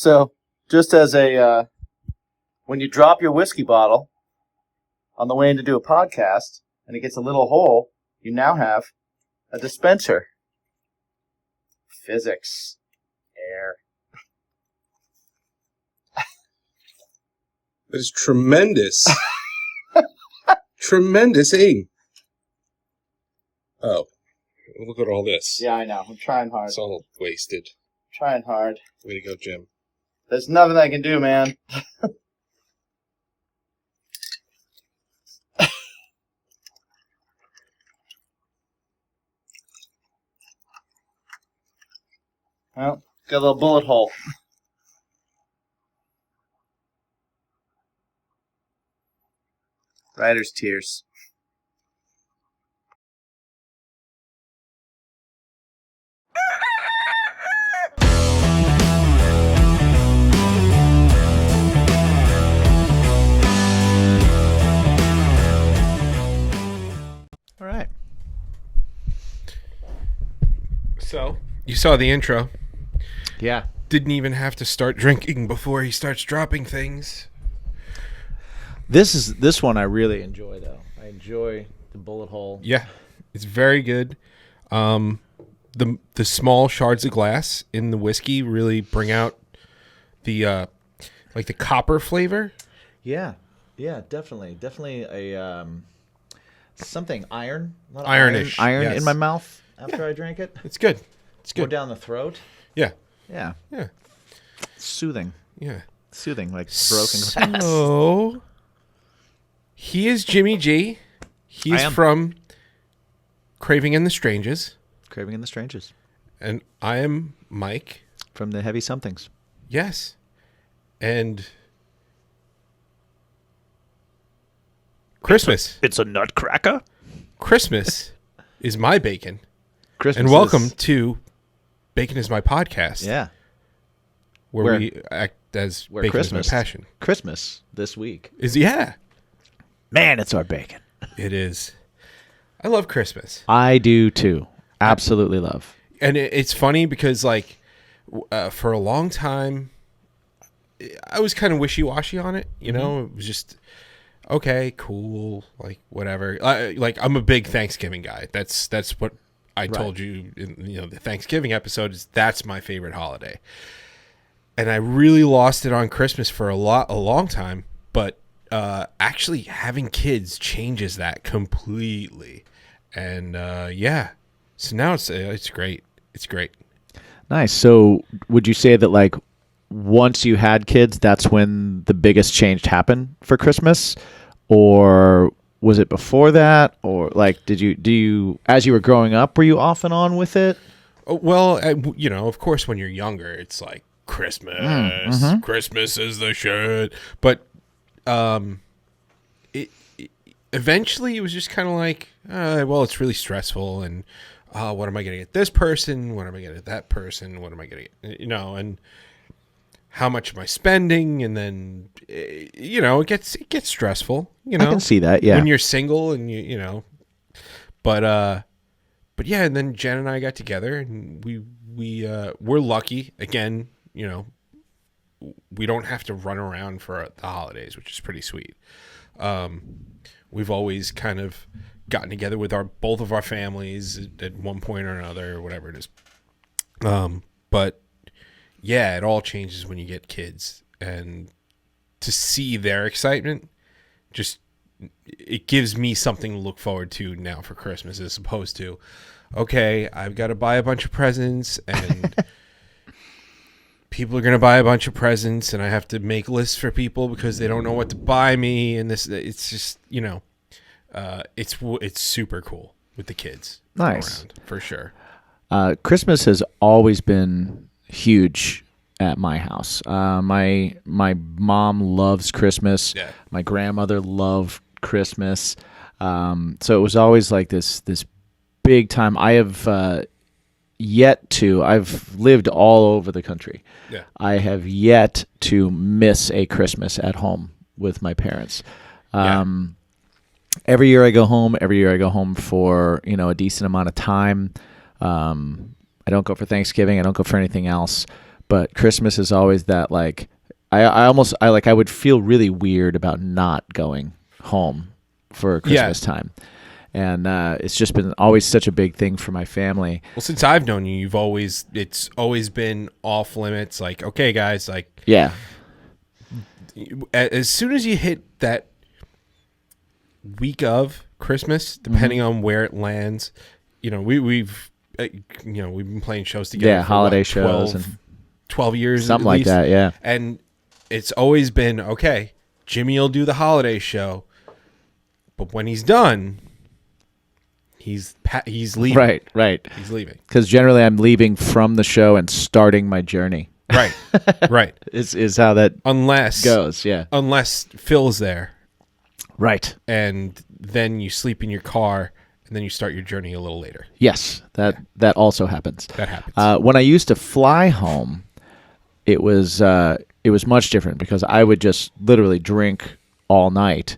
So, just as when you drop your whiskey bottle on the way in to do a podcast, and it gets a little hole, you now have a dispenser. Physics. Air. That is tremendous. Tremendous aim. Oh, look at all this. Yeah, I know. I'm trying hard. It's all wasted. Trying hard. Way to go, Jim. There's nothing I can do, man. Well, got a little bullet hole. Writer's tears. All right. So, you saw the intro. Yeah. Didn't even have to start drinking before he starts dropping things. This one I really enjoy, though. I enjoy the bullet hole. Yeah, it's very good. The small shards of glass in the whiskey really bring out the like the copper flavor. Yeah, definitely a something iron, not Ironish, iron yes. in my mouth after I drank it. It's good. It's Go good. down the throat. Yeah. Yeah, Yeah. soothing, Yeah. like broken glass. So he is Jimmy G. He is from Craving in the Stranges. Craving in the Strangers. And I am Mike. From the Heavy Somethings. Yes. And Christmas. It's a nutcracker. Christmas is my bacon. Christmas And welcome is- to Bacon is My Podcast. Yeah. Where we act as where bacon Christmas, is my passion. Christmas this week. Yeah. Man, it's our bacon. It is. I love Christmas. I do too. Absolutely love. And it's funny because, like, for a long time, I was kind of wishy-washy on it. You know, it was just, okay, cool, like, whatever. I'm a big Thanksgiving guy. That's what I told you in the Thanksgiving episode. That's my favorite holiday. And I really lost it on Christmas for a long time. But actually having kids changes that completely. And, yeah. So now it's great. It's great. Nice. So would you say that, like, once you had kids, that's when the biggest change happened for Christmas? Or was it before that? Or, like, do you, as you were growing up, were you off and on with it? Well, of course, when you're younger, it's like Christmas. Christmas is the shit. But eventually it was just kind of like, well, it's really stressful. And what am I going to get this person? What am I going to get that person? What am I going to get? And how much am I spending? And then, it gets stressful. I can see that, yeah. When you're single and but yeah, and then Jen and I got together and we're lucky again, we don't have to run around for the holidays, which is pretty sweet. We've always kind of gotten together with both of our families at one point or another, or whatever it is. But yeah, it all changes when you get kids, and to see their excitement, it gives me something to look forward to now for Christmas, as opposed to, okay, I've got to buy a bunch of presents, and people are going to buy a bunch of presents, and I have to make lists for people because they don't know what to buy me. And it's just, it's super cool with the kids. Nice. Around, for sure. Christmas has always been huge at my house. My mom loves Christmas. Yeah. My grandmother loved Christmas. So it was always like this big time. I have I've lived all over the country. Yeah. I have yet to miss a Christmas at home with my parents. Every year I go home for, a decent amount of time. I don't go for Thanksgiving. I don't go for anything else. but Christmas is always that like I would feel really weird about not going home for Christmas time. And it's just been always such a big thing for my family. Well, since I've known you, it's always been off limits. Like, okay, guys, like, Yeah. as soon as you hit that week of Christmas, depending on where it lands, we've been playing shows together. Yeah, for holiday what, shows and 12 years, something at like least. that. Yeah. And it's always been, okay, Jimmy will do the holiday show, but when he's done, he's leaving. Right. He's leaving. Because generally I'm leaving from the show and starting my journey. Right. Is how that Unless goes. Yeah. Unless Phil's there, Right. and then you sleep in your car, and then you start your journey a little later. Yes. That also happens. That happens. When I used to fly home, it was much different because I would just literally drink all night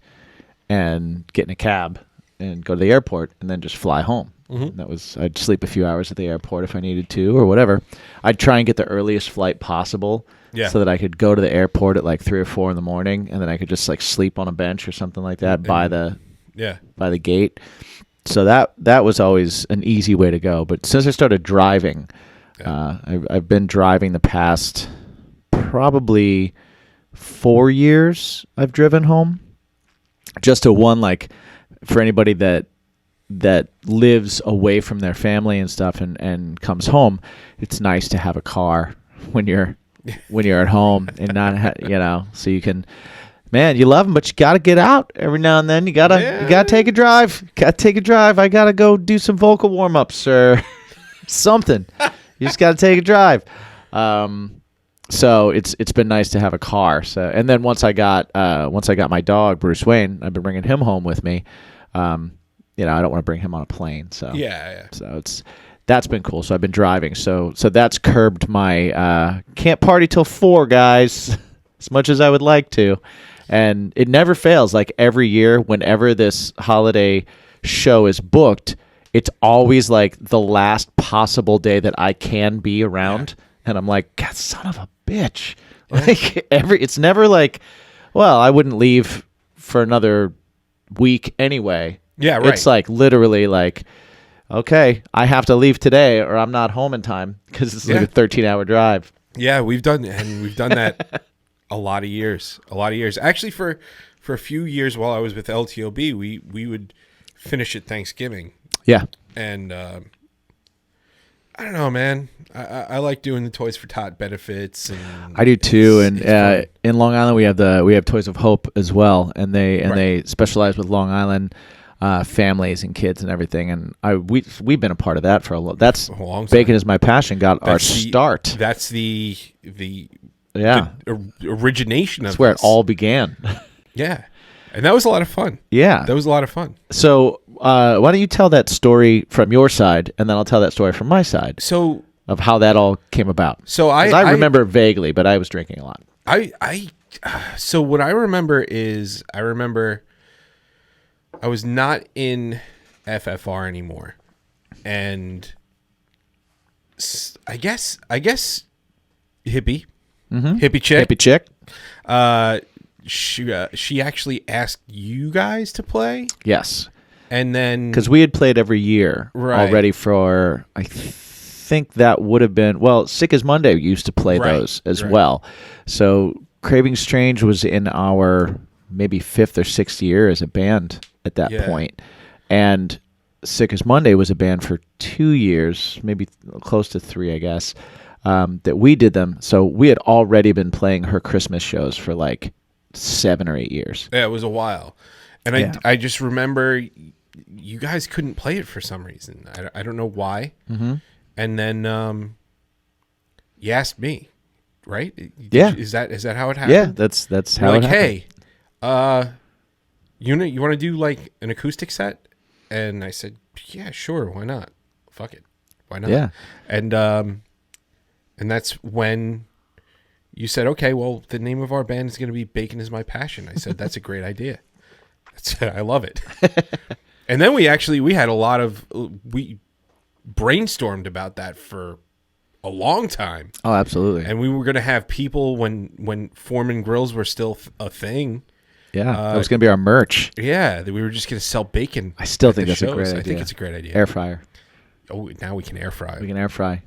and get in a cab and go to the airport and then just fly home. Mm-hmm. I'd sleep a few hours at the airport if I needed to or whatever. I'd try and get the earliest flight possible so that I could go to the airport at like 3 or 4 in the morning, and then I could just like sleep on a bench or something like that by the gate. So that was always an easy way to go. But since I started driving, I've been driving the past probably 4 years. I've driven home. Just to one, like, for anybody that lives away from their family and stuff and comes home, it's nice to have a car when you're at home and not so you can, man, you love them, but you got to get out every now and then. You got to take a drive. I got to go do some vocal warm-ups or something. You just got to take a drive. So it's been nice to have a car. So, and then once I got my dog Bruce Wayne, I've been bringing him home with me. I don't want to bring him on a plane. So So that's been cool. So I've been driving. So that's curbed my can't party till 4, guys, as much as I would like to. And it never fails. Like every year, whenever this holiday show is booked, it's always like the last possible day that I can be around. Yeah. And I'm like, God, son of a bitch. Like it's never like, well, I wouldn't leave for another week anyway. Yeah, right. It's like literally like, okay, I have to leave today or I'm not home in time because it's like a 13-hour drive. Yeah, we've done that a lot of years. Actually, for a few years while I was with LTOB, we would finish at Thanksgiving. Yeah. And I don't know, man. I like doing the Toys for Tot benefits, and I do too. And in Long Island, we have Toys of Hope as well, and they specialize with Long Island families and kids and everything. And we've been a part of that for a long time. Bacon is my passion. Got our start. That's the origination of. That's where it all began. Yeah. And that was a lot of fun. Yeah. That was a lot of fun. So why don't you tell that story from your side, and then I'll tell that story from my side. So of how that all came about. So I remember vaguely, but I was drinking a lot. So what I remember is I was not in FFR anymore, and I guess hippie chick. She actually asked you guys to play. Yes. And then because we had played every year already for I think that would have been Sick as Monday used to play those as well. So Craving Strange was in our maybe 5th or 6th year as a band at that point. And Sick as Monday was a band for 2 years, maybe close to 3, I guess, that we did them. So we had already been playing her Christmas shows for like 7 or 8 years. Yeah, it was a while. And I just remember you guys couldn't play it for some reason. I don't know why. Mm-hmm. And then you asked me, right? Is that how it happened? Yeah, that's how it happened. Hey, you want to do like an acoustic set? And I said, yeah, sure, why not? Fuck it, why not? Yeah. And that's when you said, okay, well, the name of our band is going to be Bacon is My Passion. I said, that's a great idea. I love it. And then we had we brainstormed about that for a long time. Oh, absolutely. And we were going to have people when Foreman grills were still a thing. Yeah, that was going to be our merch. Yeah, that we were just going to sell bacon. I still at think the that's a great shows. idea. I think it's a great idea. Air fryer. Oh, now we can air fry. We can air fry.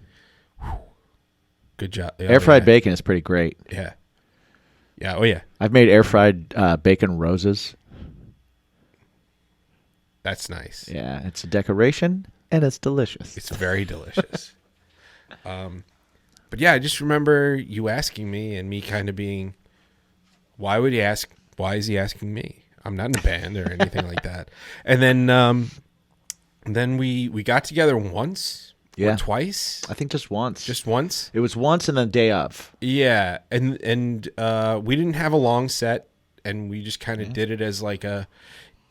Good job. Yeah, Air fried bacon is pretty great. Yeah. Yeah. Oh, yeah. I've made air fried bacon roses. That's nice. Yeah, it's a decoration and it's delicious. It's very delicious. But yeah, I just remember you asking me and me kind of being, why is he asking me? I'm not in a band or anything like that. And then we got together once or twice. I think just once. Just once. It was once and the day of. Yeah. And we didn't have a long set, and we just kind of did it as like a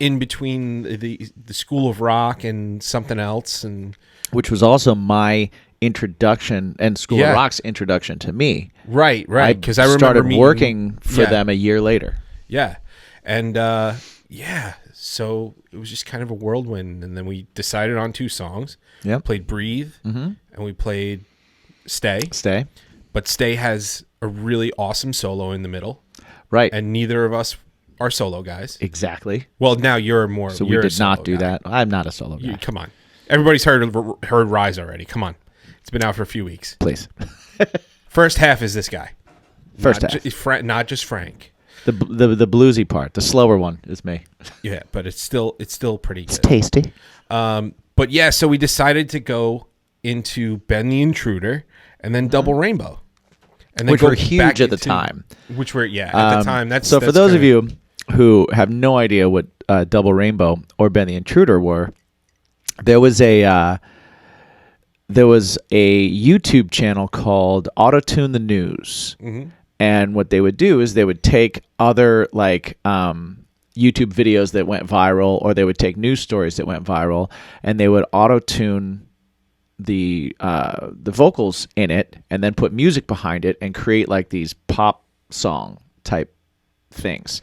in between the School of Rock and something else, and which was also my introduction and School of Rock's introduction to me. Right, because I remember started working for them a year later. Yeah, and so it was just kind of a whirlwind, and then we decided on 2 songs. Yeah, played "Breathe" and we played "Stay." Stay, but "Stay" has a really awesome solo in the middle. Right, and neither of us are solo guys. Exactly. Well, now you're more. So we did not do that. I'm not a solo guy. Come on, everybody's heard Rise already. Come on. It's been out for a few weeks. Please. First half is this guy. First half. Not just Frank. The bluesy part, the slower one is me. Yeah, but it's still pretty good. It's tasty. But yeah, so we decided to go into Ben the Intruder and then Double Rainbow. And then which were huge at the time. Which were, at the time. That's for those of you who have no idea what Double Rainbow or Ben the Intruder were, there was a YouTube channel called Auto-Tune the News. Mm-hmm. And what they would do is they would take other YouTube videos that went viral, or they would take news stories that went viral, and they would auto-tune the vocals in it, and then put music behind it and create like these pop song type things.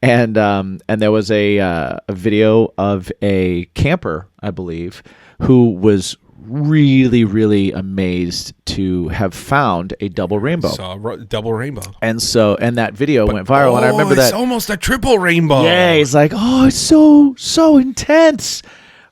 And there was a video of a camper, I believe, who was really, really amazed to have found a double rainbow. Saw double rainbow. And that video went viral, and I remember that. It's almost a triple rainbow. Yeah, he's like, oh, it's so intense,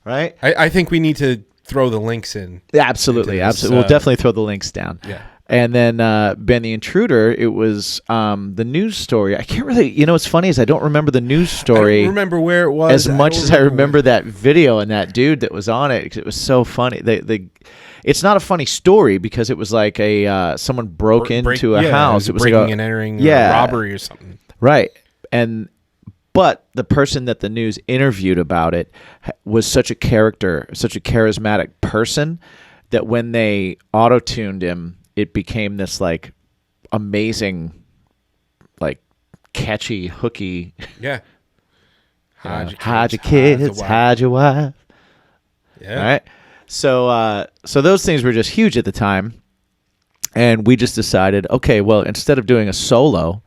right? I think we need to throw the links in. Absolutely. We'll definitely throw the links down. Yeah. And then Ben the Intruder, it was the news story. I can't really, what's funny is I don't remember the news story. I don't remember where it was. As much as I remember that video and that dude that was on it, 'cause it was so funny. It's not a funny story because it was like someone broke into a house. It was breaking like and entering, robbery or something. Right. But the person that the news interviewed about it was such a character, such a charismatic person, that when they auto-tuned him, it became this like amazing, like catchy, hooky. Yeah. Hide your kids, hide your wife. Yeah. All right. So those things were just huge at the time, and we just decided, okay, well, instead of doing a solo,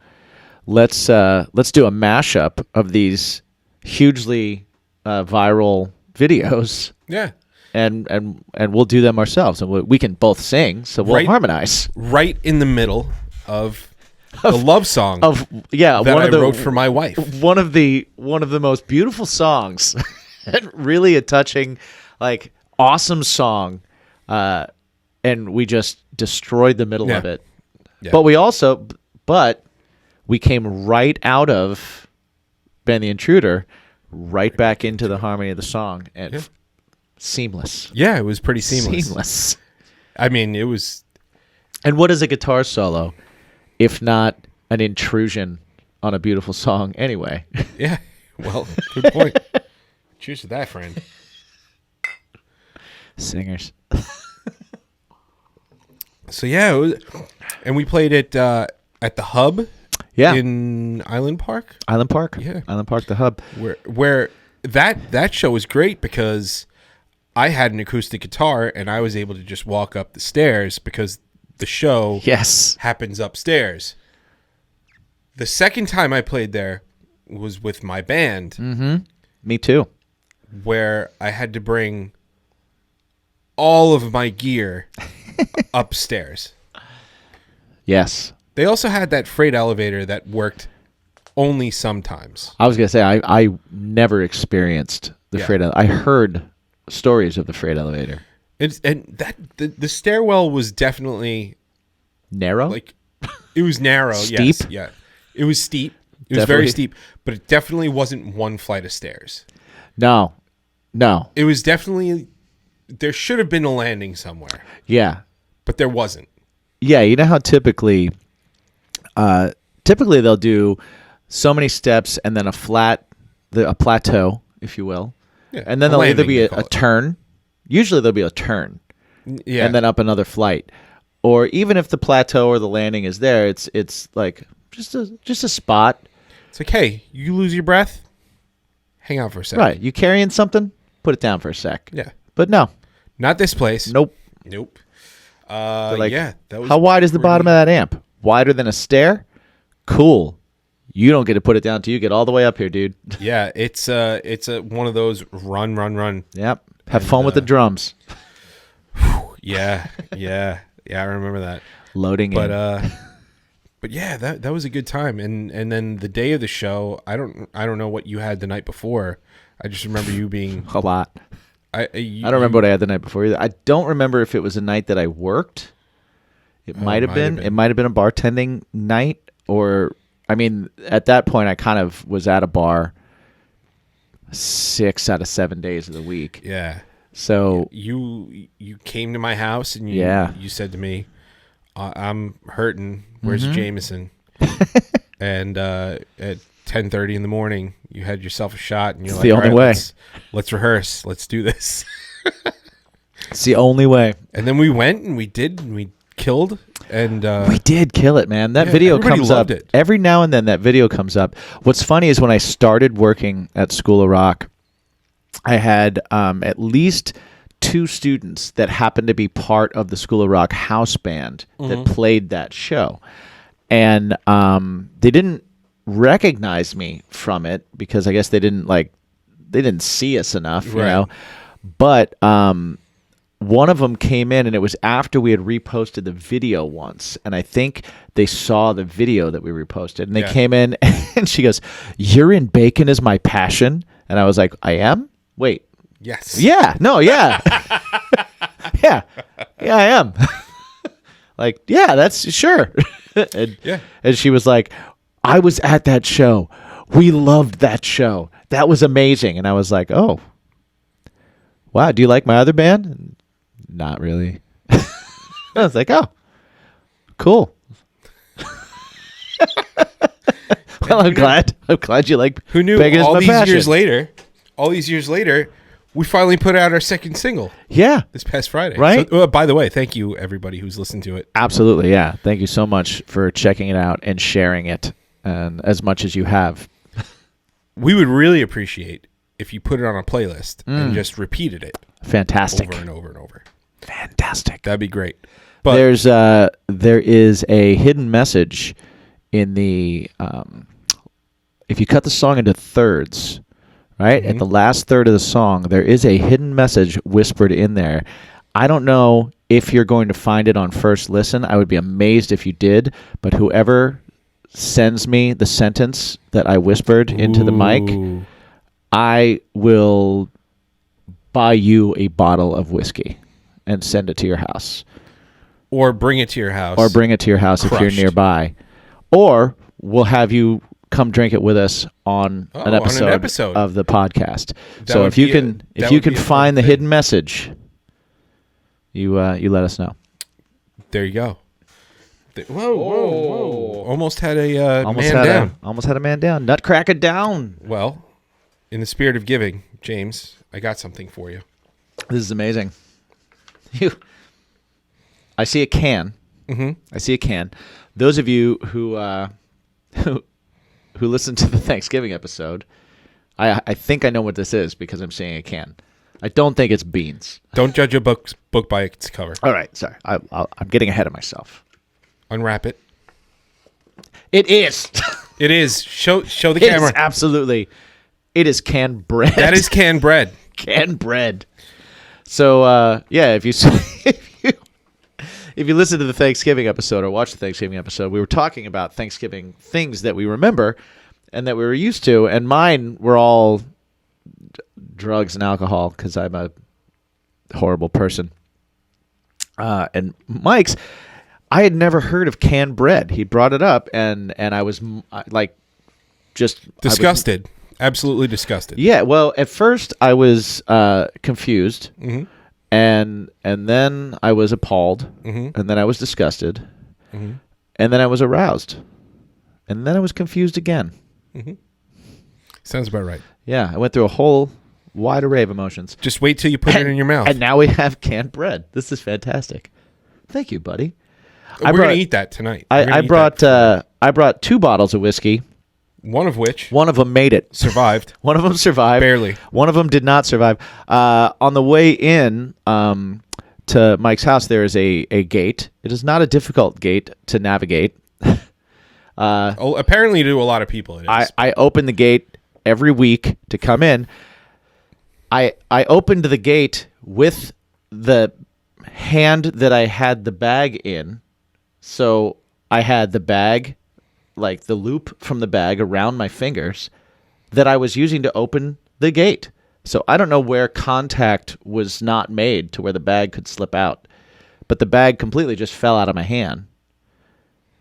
let's do a mashup of these hugely viral videos. Yeah. And we'll do them ourselves, and we can both sing, so we'll harmonize. Right in the middle of the love song that I wrote for my wife. One of the most beautiful songs, really a touching, like awesome song, and we just destroyed the middle of it. Yeah. But we came right out of Ben the Intruder, right back into the harmony of the song, and seamless. Yeah, it was pretty seamless. Seamless. I mean, it was. And what is a guitar solo, if not an intrusion on a beautiful song anyway? Yeah, well, good point. Cheers to that, friend. Singers. So yeah, and we played it at the Hub. Yeah. In Island Park. Island Park. Yeah. Island Park, the Hub. Where that show was great because I had an acoustic guitar and I was able to just walk up the stairs because the show happens upstairs. The second time I played there was with my band. Mm-hmm. Me too. Where I had to bring all of my gear upstairs. Yes. They also had that freight elevator that worked only sometimes. I was going to say, I never experienced the freight elevator. I heard stories of the freight elevator. The stairwell was definitely Narrow? like, it was narrow. Steep? Yes, yeah. It was steep. It was Definitely. very steep, but it definitely wasn't one flight of stairs. No. It was definitely, there should have been a landing somewhere, Yeah. but there wasn't. Yeah, you know how typically they'll do so many steps and then a plateau, if you will. Yeah, And then a there'll either landing, be they a call it. turn. Usually there'll be a turn. Yeah. And then up another flight. Or even if the plateau or the landing is there, it's like just a spot. It's like, hey, you lose your breath? Hang out for a second. Right. You carrying something? Put it down for a sec. Yeah. But no. Not this place. Nope. Nope. Like, Yeah. That was how wide is the pretty- bottom of that amp? Wider than a stair? Cool. You don't get to put it down till you get all the way up here, dude. Yeah, it's one of those run. Yep. Have fun with the drums. Yeah. I remember that. Loading in. But yeah, that was a good time. And then the day of the show, I don't know what you had the night before. I just remember you being A lot. I I don't remember what I had the night before either. I don't remember if it was a night that I worked. It might have been. It might have been a bartending night, or I mean, at that point, I kind of was at a bar 6 out of 7 days of the week. Yeah. So You came to my house and you said to me, I'm hurting. Where's Jameson? And at 10:30 in the morning, you had yourself a shot, and you're It's like, the "All only right, way. Let's rehearse. Let's do this." it's the only way. And then we went and we did, and we killed. And We did kill it, man. That yeah, video everybody comes loved up it. every now and then. That video comes up. What's funny is when I started working at School of Rock, I had at least 2 students that happened to be part of the School of Rock house band that played that show, and they didn't recognize me from it because I guess they didn't see us enough, you Right. know. But one of them came in, and it was after we had reposted the video once, and I think they saw the video that we reposted, and they Yeah. came in, and she goes, "You're in Bacon is My Passion," and I was like, "I am? Wait, yes, yeah, no, yeah, yeah, I am." Like, yeah, that's sure. and, Yeah. and she was like, "I was at that show. We loved that show. That was amazing." And I was like, "Oh, wow. Do you like my other band?" Not really. I was like, "Oh, cool." Well, I'm glad you like. Who knew? Bacon is All My these Passion. years later, we finally put out our second single Yeah, this past Friday. Right? So, by the way, thank you everybody who's listened to it. absolutely. Yeah. Thank you so much for checking it out and sharing it, and as much as you have. We would really appreciate if you put it on a playlist and just repeated it Fantastic. over and over and over. Fantastic. That'd be great. But There is a hidden message in the if you cut the song into thirds, right? At the last third of the song, there is a hidden message whispered in there. I don't know if you're going to find it on first listen. I would be amazed if you did, but whoever sends me the sentence that I whispered into the mic, Ooh. I will buy you a bottle of whiskey and send it to your house. Or bring it to your house. Or bring it to your house if Crushed. you're nearby. Or we'll have you come drink it with us on Oh, an on an episode, episode. of the podcast. That So would if you be can that if you would can be a find the fun hidden message, you let us know. There you go. Whoa. Almost had a Almost man had down. almost had a man down. Nutcracker down. Well, in the spirit of giving, James, I got something for you. This is amazing. I see a can. Mm-hmm. I see a can. Those of you who listened to the Thanksgiving episode, I think I know what this is because I'm seeing a can. I don't think it's beans. Don't judge a book by its cover. All right, sorry. I'm getting ahead of myself. Unwrap it. It is. It is. Show the It camera. is absolutely. It is canned bread. That is canned bread. canned bread. So yeah, if you if you listen to the Thanksgiving episode or watch the Thanksgiving episode, we were talking about Thanksgiving things that we remember and that we were used to, and mine were all drugs and alcohol because I'm a horrible person. And Mike's, I had never heard of canned bread. He brought it up, and I was like, just Disgusted. Absolutely disgusted. Yeah, well, at first I was confused, Mm-hmm. and then I was appalled, Mm-hmm. and then I was disgusted, Mm-hmm. and then I was aroused, and then I was confused again. Mm-hmm. Sounds about right. Yeah, I went through a whole wide array of emotions. Just wait till you put it in your mouth. And now we have canned bread. This is fantastic. Thank you, buddy. We're going to eat that tonight. I brought 2 bottles of whiskey. One of which One of them made it. survived. One of them survived. Barely. One of them did not survive. On the way in to Mike's house, there is a gate. It is not a difficult gate to navigate. Apparently to a lot of people it is. I open the gate every week to come in. I opened the gate with the hand that I had the bag in. So I had the bag, like the loop from the bag around my fingers that I was using to open the gate. So I don't know where contact was not made to where the bag could slip out. But the bag completely just fell out of my hand,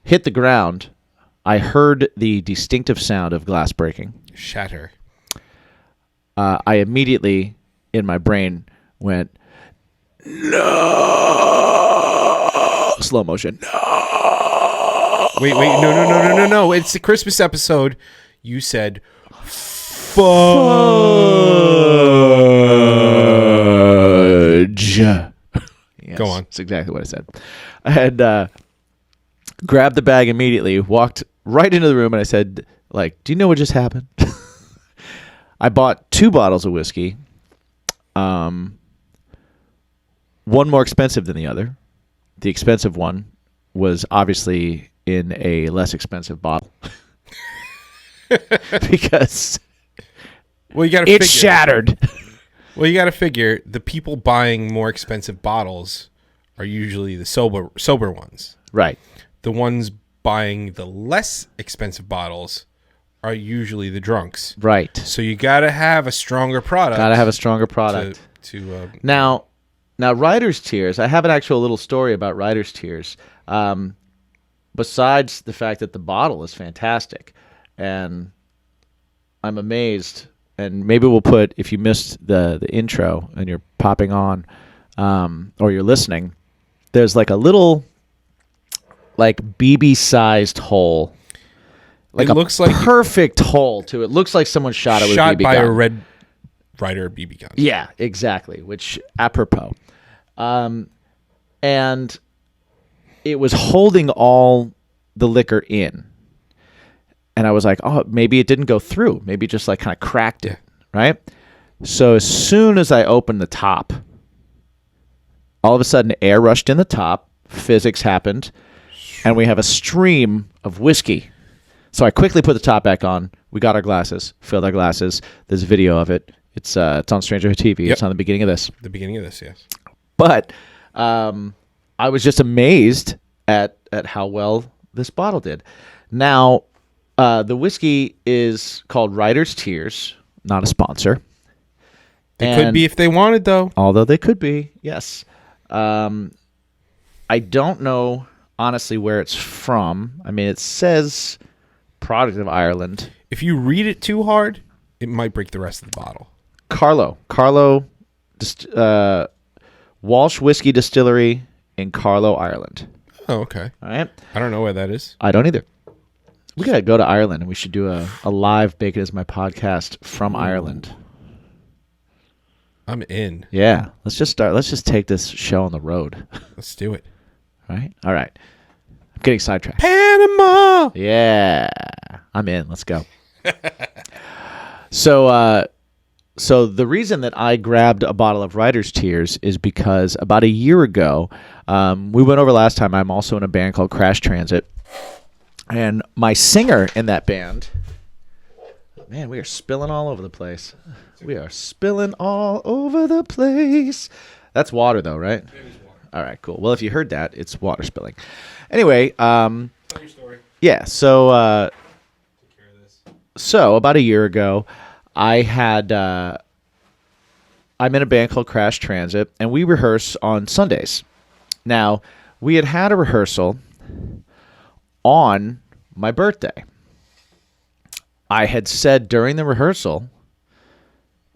hit the ground. I heard the distinctive sound of glass breaking. Shatter. I immediately, in my brain, went, no! Slow motion. No! Wait, no. It's the Christmas episode. You said, fudge. Yes, Go on. That's exactly what I said. I had grabbed the bag immediately, walked right into the room, and I said, like, do you know what just happened? I bought 2 bottles of whiskey, one more expensive than the other. The expensive one was obviously in a less expensive bottle because Well, you got to it's shattered. Well, you got to figure the people buying more expensive bottles are usually the sober ones. Right. The ones buying the less expensive bottles are usually the drunks. Right. So you got to have a stronger product. Got to have a stronger product. Now, Writer's Tears, I have an actual little story about Writer's Tears. Besides the fact that the bottle is fantastic, and I'm amazed, and maybe we'll put, if you missed the intro and you're popping on, or you're listening, there's like a little, like BB-sized hole. Like it looks like perfect hole, too. It looks like someone shot it with a BB gun. Shot by a Red Ryder BB gun. Yeah, exactly, which, apropos. And it was holding all the liquor in. And I was like, oh, maybe it didn't go through. Maybe it just like kind of cracked it, right? So as soon as I opened the top, all of a sudden air rushed in the top, physics happened, and we have a stream of whiskey. So I quickly put the top back on. We got our glasses, filled our glasses. There's a video of it. It's on Stranger TV. Yep. It's on the beginning of this. The beginning of this, yes. But I was just amazed at how well this bottle did. Now, the whiskey is called Writer's Tears, not a sponsor. They could be if they wanted, though. Although they could be, yes. I don't know, honestly, where it's from. I mean, it says product of Ireland. If you read it too hard, it might break the rest of the bottle. Carlo, Walsh Whiskey Distillery in Carlo, Ireland. Oh, okay. All right. I don't know where that is. I don't either. We gotta go to Ireland, and we should do a live Bacon Is My podcast from Ireland. I'm in. Yeah, let's just start. Let's just take this show on the road. Let's do it. All right. I'm getting sidetracked. Panama. Yeah, I'm in. Let's go. So the reason that I grabbed a bottle of Writer's Tears is because about a year ago, we went over last time. I'm also in a band called Crash Transit, and my singer in that band. Man, we are spilling all over the place. We are spilling all over the place. That's water, though, right? All right, cool. Well, if you heard that, it's water spilling. Anyway, Tell your story. yeah. So, Take care of this. so about a year ago, I had. I'm in a band called Crash Transit, and we rehearse on Sundays. Now, we had a rehearsal on my birthday. I had said during the rehearsal,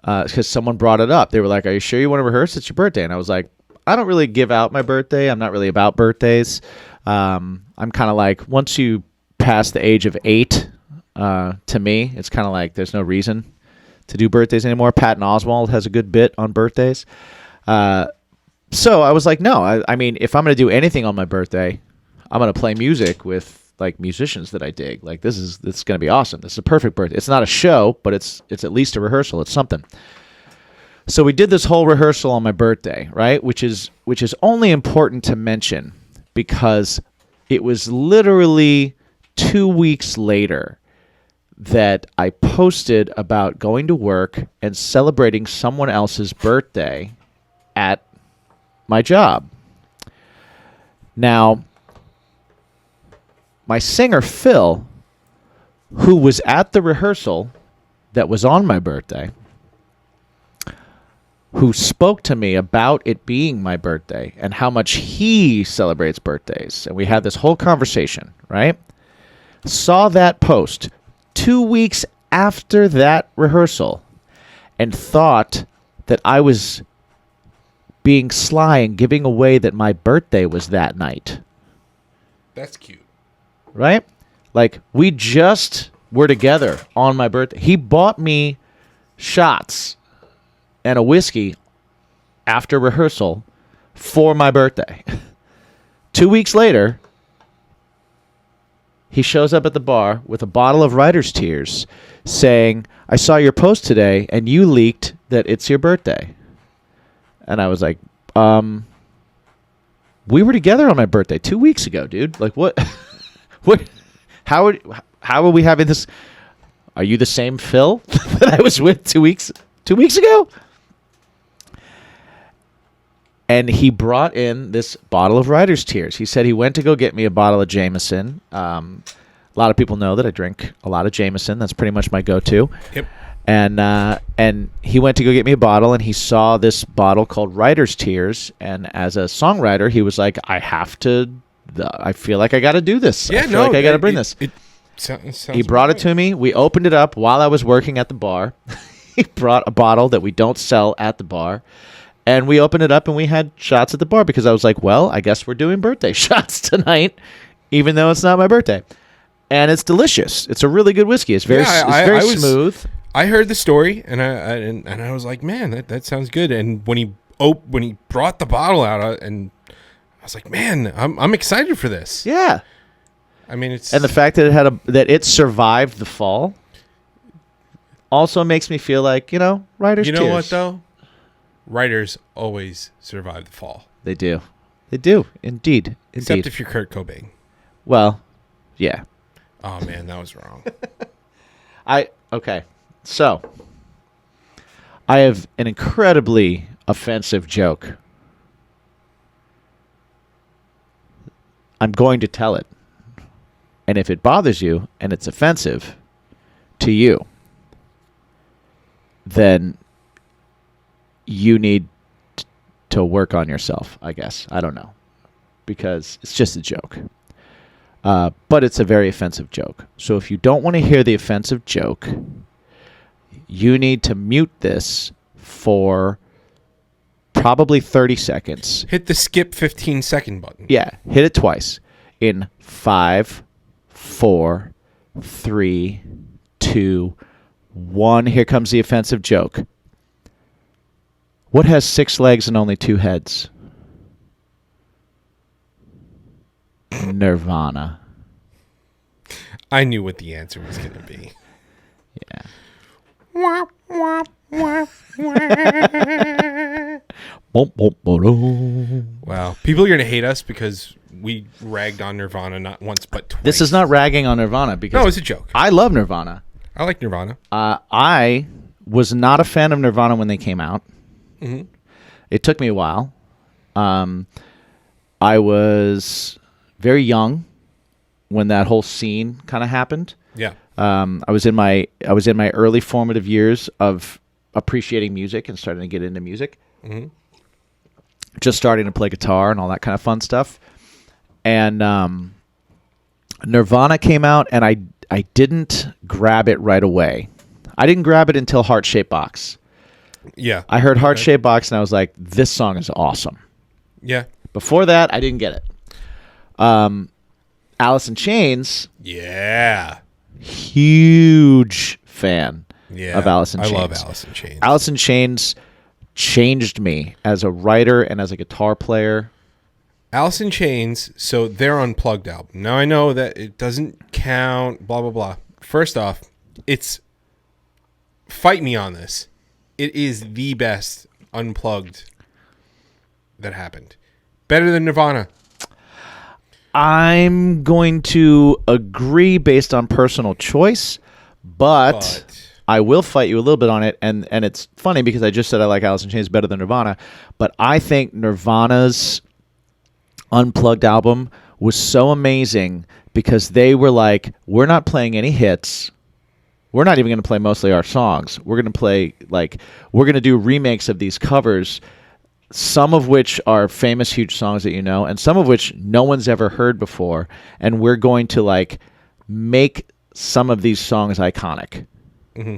because someone brought it up, they were like, "Are you sure you want to rehearse? It's your birthday." And I was like, "I don't really give out my birthday. I'm not really about birthdays. I'm kind of like, once you pass the age of 8, to me, it's kind of like there's no reason to do birthdays anymore." Patton Oswalt has a good bit on birthdays. So I was like, no, I mean, if I'm going to do anything on my birthday, I'm going to play music with like musicians that I dig. Like this is going to be awesome. This is a perfect birthday. It's not a show, but it's at least a rehearsal. It's something. So we did this whole rehearsal on my birthday, right? Which is only important to mention because it was literally 2 weeks later that I posted about going to work and celebrating someone else's birthday at my job. Now, my singer, Phil, who was at the rehearsal that was on my birthday, who spoke to me about it being my birthday and how much he celebrates birthdays, and we had this whole conversation, right? Saw that post 2 weeks after that rehearsal and thought that I was being sly and giving away that my birthday was that night. That's cute. Right? Like, we just were together on my birthday. He bought me shots and a whiskey after rehearsal for my birthday. 2 weeks later, he shows up at the bar with a bottle of writer's tears saying, "I saw your post today and you leaked that it's your birthday." And I was like, we were together on my birthday 2 weeks ago, dude. Like, what? What? How are we having this? Are you the same Phil that I was with 2 weeks ago? And he brought in this bottle of writer's tears. He said he went to go get me a bottle of Jameson. A lot of people know that I drink a lot of Jameson. That's pretty much my go-to. Yep. And he went to go get me a bottle, and he saw this bottle called Writer's Tears. And as a songwriter, he was like, I feel like I got to do this. Yeah, I feel like I got to bring this. It sounds He brought it to me. We opened it up while I was working at the bar. He brought a bottle that we don't sell at the bar. And we opened it up and we had shots at the bar because I was like, well, I guess we're doing birthday shots tonight, even though it's not my birthday. And it's delicious. It's a really good whiskey. It's very, very smooth. I heard the story and I was like, man, that sounds good. And when he brought the bottle out, and I was like, man, I'm excited for this. Yeah. I mean, it's and the fact that it survived the fall also makes me feel like, writer's tears. You know what though? Writers always survive the fall. They do. They do. Indeed. Except if you're Kurt Cobain. Well, yeah. Oh man, that was wrong. Okay. So, I have an incredibly offensive joke. I'm going to tell it. And if it bothers you and it's offensive to you, then you need to work on yourself, I guess. I don't know. Because it's just a joke. But it's a very offensive joke. So if you don't want to hear the offensive joke, you need to mute this for probably 30 seconds. Hit the skip 15-second button. Yeah, hit it twice. In 5, 4, 3, 2, 1. Here comes the offensive joke. What has 6 legs and only 2 heads? Nirvana. I knew what the answer was going to be. Yeah. Wow. People are going to hate us because we ragged on Nirvana not once but twice. This is not ragging on Nirvana because No, it's a joke. I love Nirvana. I like Nirvana. I was not a fan of Nirvana when they came out. Mm-hmm. It took me a while. I was very young when that whole scene kind of happened. Yeah. I was in my early formative years of appreciating music and starting to get into music. Mm-hmm. Just starting to play guitar and all that kind of fun stuff. And Nirvana came out, and I didn't grab it right away. I didn't grab it until Heart Shaped Box. Yeah. I heard Heart Shaped Box, and I was like, this song is awesome. Yeah. Before that, I didn't get it. Alice in Chains, Yeah. huge fan Yeah. of Alice in Chains. I love Alice in Chains. Alice in Chains changed me as a writer and as a guitar player. Alice in Chains, so their Unplugged album. Now I know that it doesn't count, blah, blah, blah. First off, it's, fight me on this. It is the best Unplugged that happened. Better than Nirvana. I'm going to agree based on personal choice, but I will fight you a little bit on it. And it's funny because I just said I like Alice in Chains better than Nirvana, but I think Nirvana's Unplugged album was so amazing because they were like, we're not playing any hits. We're not even going to play mostly our songs. We're going to play, like, we're going to do remakes of these covers, some of which are famous, huge songs that you know, and some of which no one's ever heard before. And we're going to, like, make some of these songs iconic. Mm-hmm.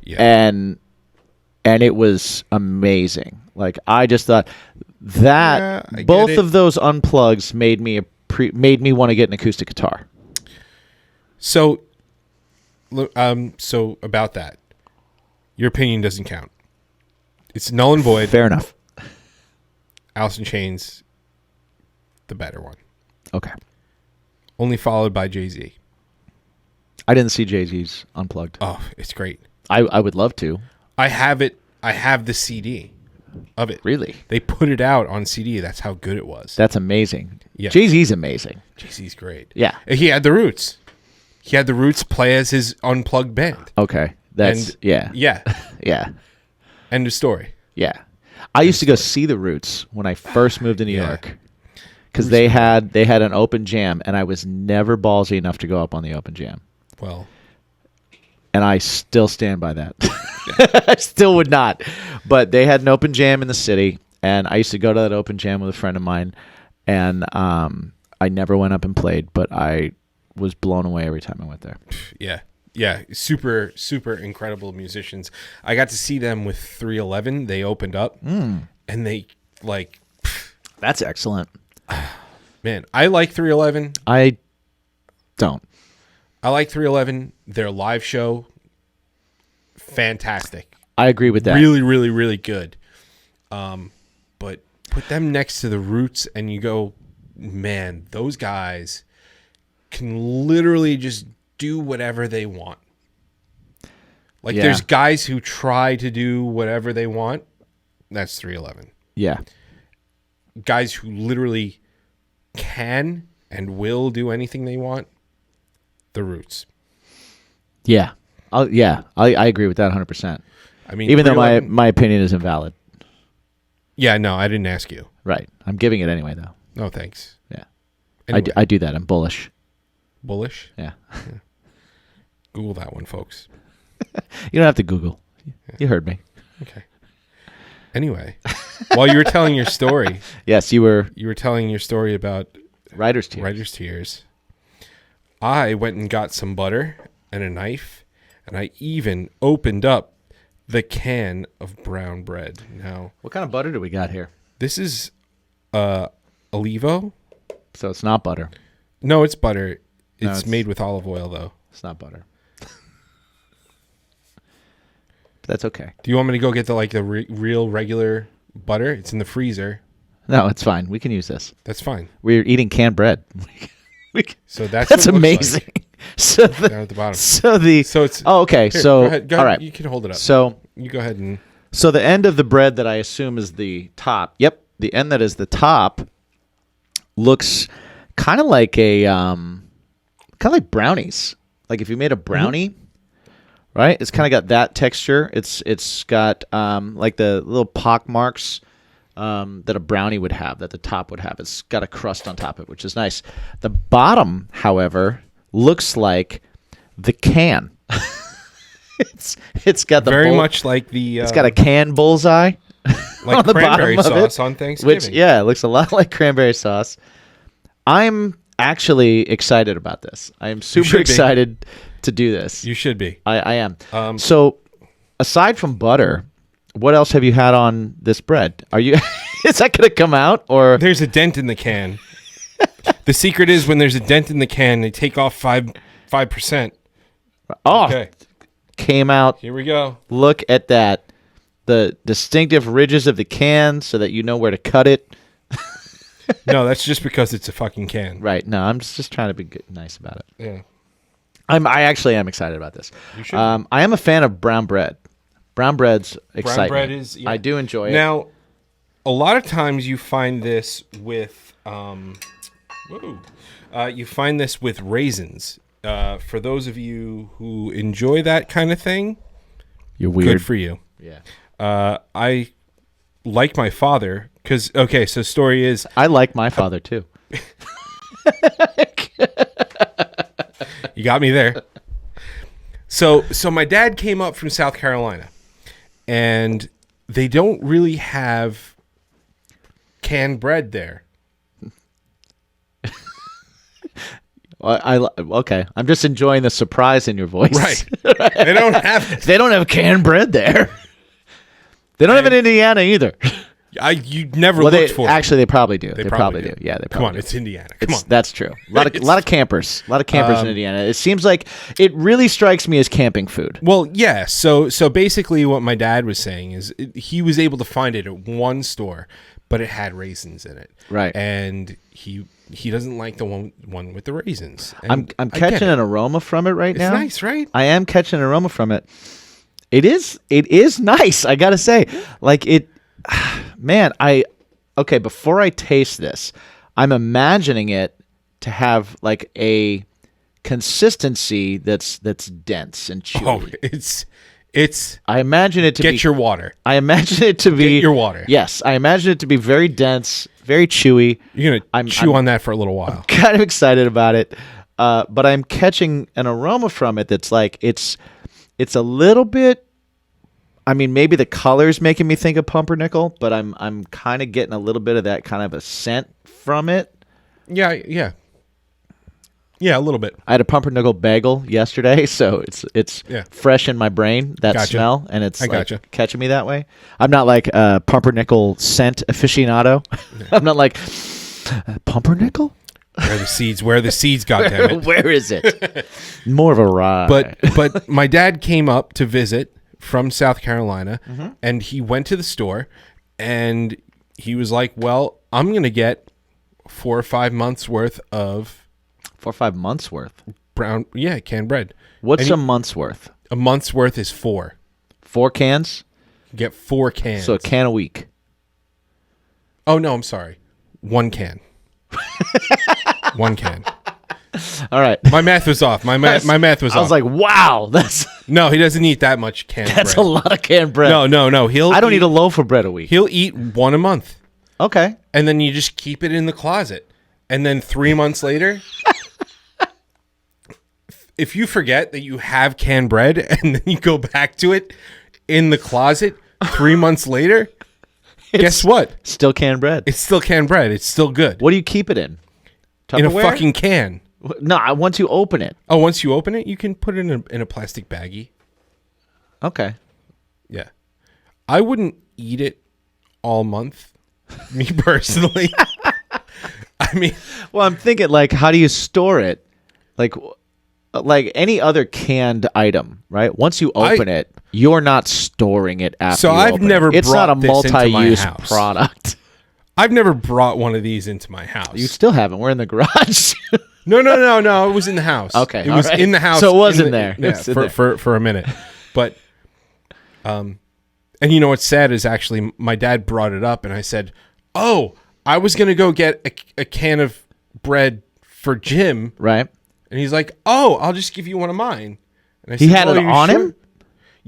Yeah. And it was amazing. Like, I just thought that both of those unplugs made me want to get an acoustic guitar. So about that, your opinion doesn't count. It's null and void. Fair enough. Alice in Chains, the better one. Okay. Only followed by Jay-Z. I didn't see Jay-Z's Unplugged. Oh, it's great. I would love to. I have it. I have the CD of it. Really? They put it out on CD. That's how good it was. That's amazing. Yeah. Jay-Z's amazing. Jay-Z's great. Yeah. He had the Roots. He had the Roots play as his Unplugged band. Okay. That's yeah. Yeah. Yeah. End of story. Yeah. I used to go see the Roots when I first moved to New Yeah. York. Because they had an open jam, and I was never ballsy enough to go up on the open jam. Well, and I still stand by that. I still would not. But they had an open jam in the city, and I used to go to that open jam with a friend of mine, and I never went up and played, but I was blown away every time I went there. yeah. Yeah, super, super incredible musicians. I got to see them with 311. They opened up, and they, like... That's excellent. Man, I like 311. I don't. I like 311. Their live show, fantastic. I agree with that. Really, really, really good. But put them next to the Roots, and you go, man, those guys can literally just do whatever they want. Like, Yeah. there's guys who try to do whatever they want. That's 311. Yeah. Guys who literally can and will do anything they want. The Roots. Yeah. I agree with that 100%. I mean, Even though 311 my opinion is invalid. Yeah, no, I didn't ask you. Right. I'm giving it anyway, though. No, thanks. Yeah. Anyway, I do that. I'm bullish. bullish. Yeah. Google that one, folks. You don't have to Google. You heard me. Okay. Anyway, while you were telling your story, Yes, you were telling your story about writer's tears. writer's tears. I went and got some butter and a knife, and I even opened up the can of brown bread. Now, What kind of butter do we got here? this is Olivo. So it's not butter. No, it's butter. No, It's it's- made with olive oil, though. It's not butter. That's okay. Do you want me to go get the real regular butter? It's in the freezer. No, it's fine. We can use this. That's fine. We're eating canned bread. So that's That's what it looks amazing. like So down the at the bottom. so it's oh okay. Here, So go ahead, all right. You can hold it up. So You go ahead and the end of the bread that I assume is the top. Yep, the end that is the top looks kind of like brownies. Like if you made a brownie, right? It's kind of got that texture. It's got like the little pock marks that a brownie would have, that the top would have. It's got a crust on top of it, which is nice. The bottom, however, looks like the can. It's got the very much like the. it's got a can bullseye. Like on the cranberry bottom of sauce it, on Thanksgiving. which it looks a lot like cranberry sauce. I'm actually excited about this. I am super should be. excited to do this. You should be. I am. So, aside from butter, what else have you had on this bread? Are you? Is that going to come out or? There's a dent in the can. The secret is when there's a dent in the can, they take off 5%. Oh, Okay, came out. here we go. Look at that. The distinctive ridges of the can, so that you know where to cut it. No, that's just because it's a fucking can. Right. No, I'm just trying to be nice about it. Yeah. I actually am excited about this. You should. I am a fan of brown bread. Brown bread's exciting. bread is- yeah. I do enjoy it. Now, a lot of times you find this with you find this with raisins. For those of you who enjoy that kind of thing, You're weird. good for you. Yeah. I like my father because so story is I like my father too. you got me there. So my dad came up from South Carolina, and they don't really have canned bread there. Okay. I'm just enjoying the surprise in your voice. Right. They don't have it. They don't have canned bread there. They don't have it in Indiana either. You never Well, looked for it. actually they probably do. They probably probably do. do. Yeah, they Come on, probably do. it's Indiana. Come on. That's true. A lot of campers. A lot of campers in Indiana. It seems like it really strikes me as camping food. Well, yeah. So basically, what my dad was saying is he was able to find it at one store, but it had raisins in it. Right. And he doesn't like the one with the raisins. And I'm I get catching it. an aroma from it right It's now. nice, right? I am catching an aroma from it. It is nice, I gotta say. Like it, man. Okay. Before I taste this, I'm imagining it to have like a consistency that's dense and chewy. Oh, it's. I imagine it to be. Get your water. I imagine it to be Get your water. Yes, I imagine it to be very dense, very chewy. You're gonna chew on that for a little while. Kind of excited about it, but I'm catching an aroma from it that's like it's a little bit. I mean, maybe the color's making me think of pumpernickel, but I'm kind of getting a little bit of that kind of a scent from it. Yeah, a little bit. I had a pumpernickel bagel yesterday, so it's Yeah. fresh in my brain, that Gotcha. smell, and it's I like gotcha. catching me that way. I'm not like a pumpernickel scent aficionado. I'm not like pumpernickel. Where are the seeds? Where are the seeds? Goddammit. Where is it? More of a rye. But my dad came up to visit from South Carolina, Mm-hmm. and he went to the store, and he was like, "Well, I'm gonna get 4 or 5 months worth of 4 or 5 months worth. canned bread. What's And a month's worth? A month's worth is 4. 4 cans? You get 4 cans. So a can a week. Oh no, I'm sorry. 1 can. 1 can. All right. My math was off. My math was off. I was like, wow, no, he doesn't eat that much canned that's bread. a lot of canned bread. No. I don't eat a loaf of bread a week. He'll eat 1 a month. Okay. And then you just keep it in the closet. And then 3 months later, if you forget that you have canned bread and then you go back to it in the closet 3 months later, guess what? Still canned bread. It's still canned bread. It's still good. What do you keep it in? In a Tupperware? fucking can. No, once you open it. Oh, once you open it, you can put it in a plastic baggie. Okay. Yeah. I wouldn't eat it all month, me personally. I mean, Well, I'm thinking like, how do you store it? Like any other canned item, right? Once you open it, you're not storing it after. So you I've open it. never It's not a brought this into my multi-use house. product. I've never brought one of these into my house. You still haven't. We're in the garage. No. It was in the house. Okay, It was all right. in the house. So it was in the- there. Yeah, It's in there. for a minute. But, and you know what's sad is actually my dad brought it up, and I said, "Oh, I was gonna go get a can of bread for Jim," Right. and he's like, "Oh, I'll just give you one of mine." And I He said, had "Oh, it you on sure?" him?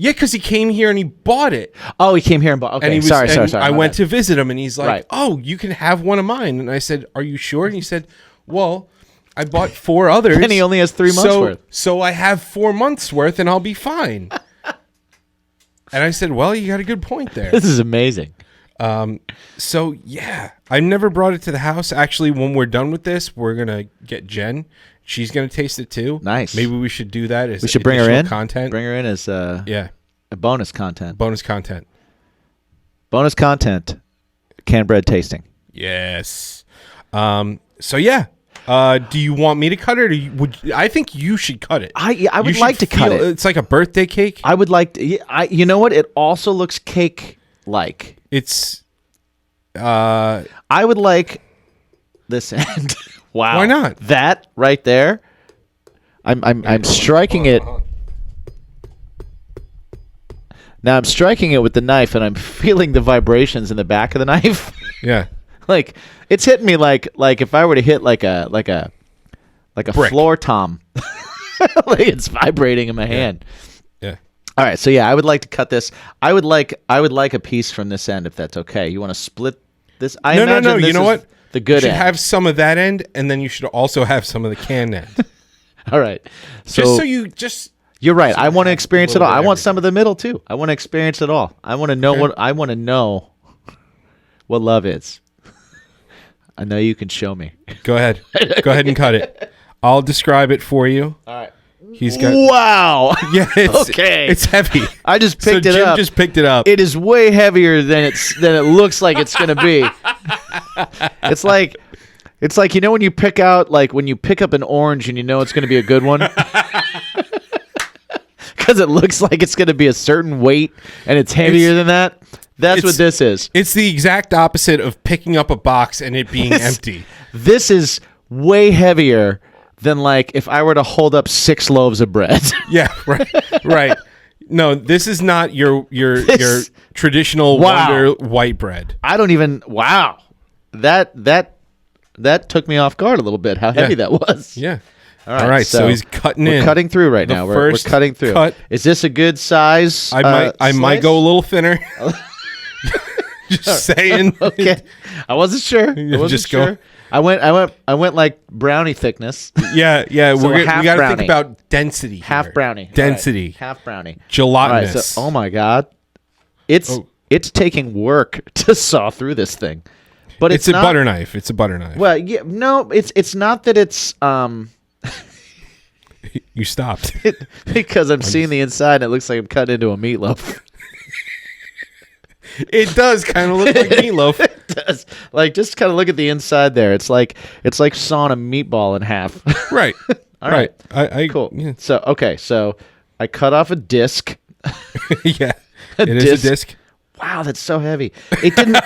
Yeah, because he came here and he bought it. Oh, he came here and bought. Okay, And he was, sorry. I my went bad. to visit him, and he's like, Right. "Oh, you can have one of mine." And I said, "Are you sure?" And he said, "Well, I bought 4 others, And he only has 3 months worth. So I have 4 months worth, and I'll be fine." And I said, "Well, you got a good point there." This is amazing. So yeah, I never brought it to the house. Actually, when we're done with this, we're gonna get Jen. She's gonna taste it too. Nice. Maybe we should do that. As We should bring her additional in. Content. Bring her in as Yeah, a bonus content. bonus content. Bonus content. Canned bread tasting. Yes. So yeah. Do you want me to cut it, or I think you should cut it. I You would should like to cut feel- it. It's like a birthday cake. I would like to. You know what? It also looks cake-like. It's. I would like this end. Wow. Why not? That right there. I'm striking it. Now I'm striking it with the knife, and I'm feeling the vibrations in the back of the knife. Yeah. Like it's hitting me like if I were to hit like a Brick. floor tom. Like it's vibrating in my hand. Yeah. All right, so yeah, I would like to cut this. I would like a piece from this end if that's okay. You want to split this? No. imagine this You know is what? The good You should end. have some of that end, and then you should also have some of the canned end. All right. So, Just so you just. you're right. so I you want to have experience a it all. little I bit of want some of the middle too. I want to experience it all. I want to know what love is. I know you can show me. Go ahead. Go ahead and cut it. I'll describe it for you. All right. He's got. Wow. Yeah. It's, Okay. It's heavy. I just So picked it Jim up. just picked it up. It is way heavier than it looks like it's gonna be. It's like you know when you pick up an orange and you know it's gonna be a good one because it looks like it's gonna be a certain weight and it's heavier than that. That's what this is. It's the exact opposite of picking up a box and it being empty. This is way heavier than like if I were to hold up 6 loaves of bread. Yeah, right. No, this is not your traditional Wow. Wonder white bread. I don't even. Wow, that took me off guard a little bit. How heavy that was. Yeah. All right. So he's cutting we're in. cutting through right The now. We're first cutting through. cut- Is this a good size? I might slice? go a little thinner. Just saying. Okay, I wasn't sure. I wasn't Just go. sure. I went like brownie thickness. Yeah. So we half got to brownie. think about density. Here. Half brownie. Density. All right, half brownie. Gelatinous. All right, so, oh my god, it's taking work to saw through this thing, but It's a not, butter knife. It's a butter knife. Well, yeah, no, it's not that it's You stopped. because I'm seeing the inside and it looks like I'm cutting into a meatloaf. It does kind of look like meatloaf. It does. Like just kind of look at the inside there. It's like sawing a meatball in half. Right. All right. I Cool. Yeah. So okay, so I cut off a disc. Yeah. It is disc. a disc. Wow, that's so heavy. It didn't.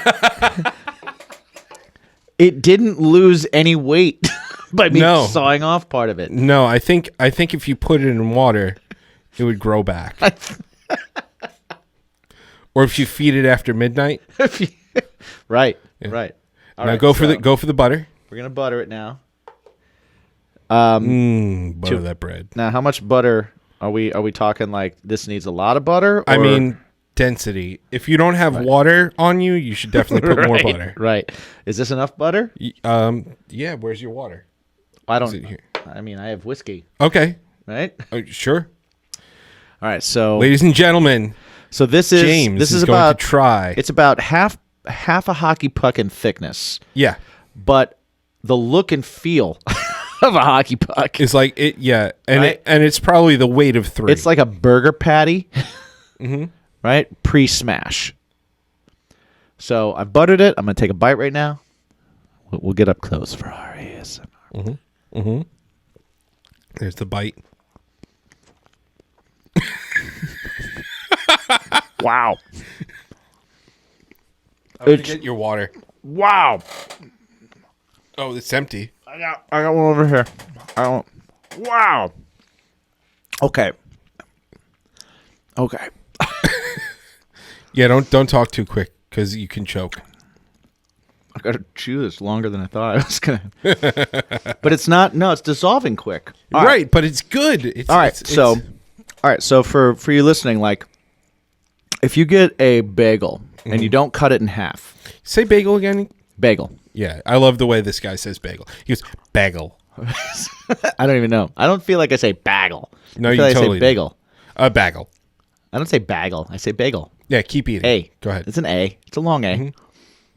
It didn't lose any weight by me No. sawing off part of it. No, I think if you put it in water, it would grow back. Or if you feed it after midnight. Right. Right. All Now right, go for so the butter. We're gonna butter it now. Butter that bread. Now, how much butter are we talking? Like this needs a lot of butter. I or- mean, density. If you don't have water on you, you should definitely put more Right, butter. Right. Is this enough butter? Yeah. Where's your water? I Is don't. it here? I mean, I have whiskey. Okay. Right. Sure. All right. So Ladies and gentlemen, so this is James this is is going about to try. It's about half a hockey puck in thickness, Yeah. but the look and feel of a hockey puck. It's like it. Yeah. And Right? and it's probably the weight of 3. It's like a burger patty, Mm-hmm. right? Pre-smash. So I've buttered it. I'm gonna take a bite right now. We'll get up close for our ASMR. There's the bite. Wow. I'm gonna It's- get your water. Wow. Oh, it's empty. I got one over here. Wow. Okay. Okay. Yeah, don't talk too quick because you can choke. I gotta chew this longer than I thought I was gonna. But it's not. No, it's dissolving quick. All Right, but it's good. It's, All right. it's- So, it's- all right. So for you listening, like If you get a bagel and you don't cut it in half, Say bagel again. bagel. Yeah, I love the way this guy says bagel. He goes bagel. I don't even know. I don't feel like I say bagel. No, I you feel like totally I say bagel. A bagel. I don't say bagel. I say bagel. Yeah, keep eating. A. Go ahead. It's an A. It's a long A. Mhm.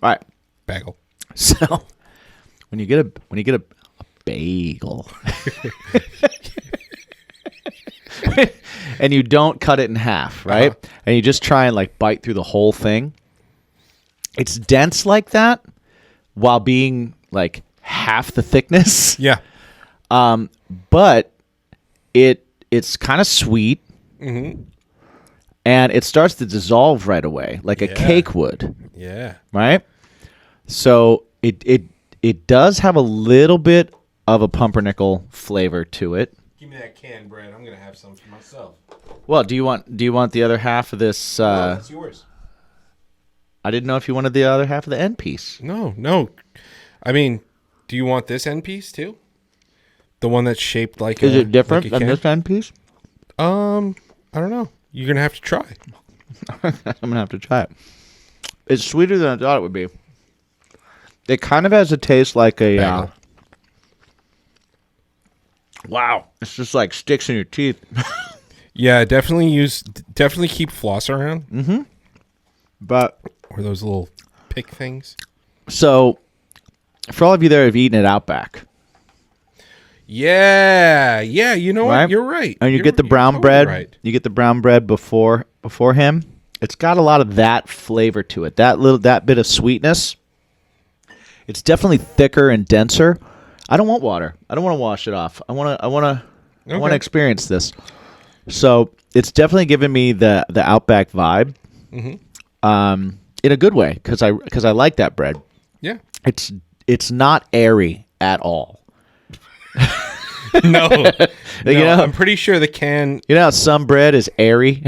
All right. Bagel. So when you get a bagel and you don't cut it in half, right? And you just try and like bite through the whole thing. It's dense like that while being like half the thickness. Yeah. But it's kind of sweet. Mm-hmm. And it starts to dissolve right away like a cake would. Yeah. Right? So it does have a little bit of a pumpernickel flavor to it. Give me that canned bread. I'm gonna have some for myself. Well, do you want the other half of this? That's yours. I didn't know if you wanted the other half of the end piece. No. I mean, do you want this end piece too? The one that's shaped like Is it different like a than can? this end piece? I don't know. You're gonna have to try. I'm gonna have to try it. It's sweeter than I thought it would be. It kind of has a taste like a. Bagel. Wow, it's just like sticks in your teeth. Yeah, definitely keep floss around But or those little pick things. so, for all of you there who've eaten at Outback, Yeah. You know Right? what? You're right. and you You're- get the you're brown totally bread, Right. you get the brown bread before him. It's got a lot of that flavor to it. That bit of sweetness. It's definitely thicker and denser. I don't want water. I don't want to wash it off. I want to Okay. experience this. So it's definitely giving me the Outback vibe, in a good way because I like that bread. Yeah. It's not airy at all. No. You know- I'm pretty sure the can. You know how some bread is airy,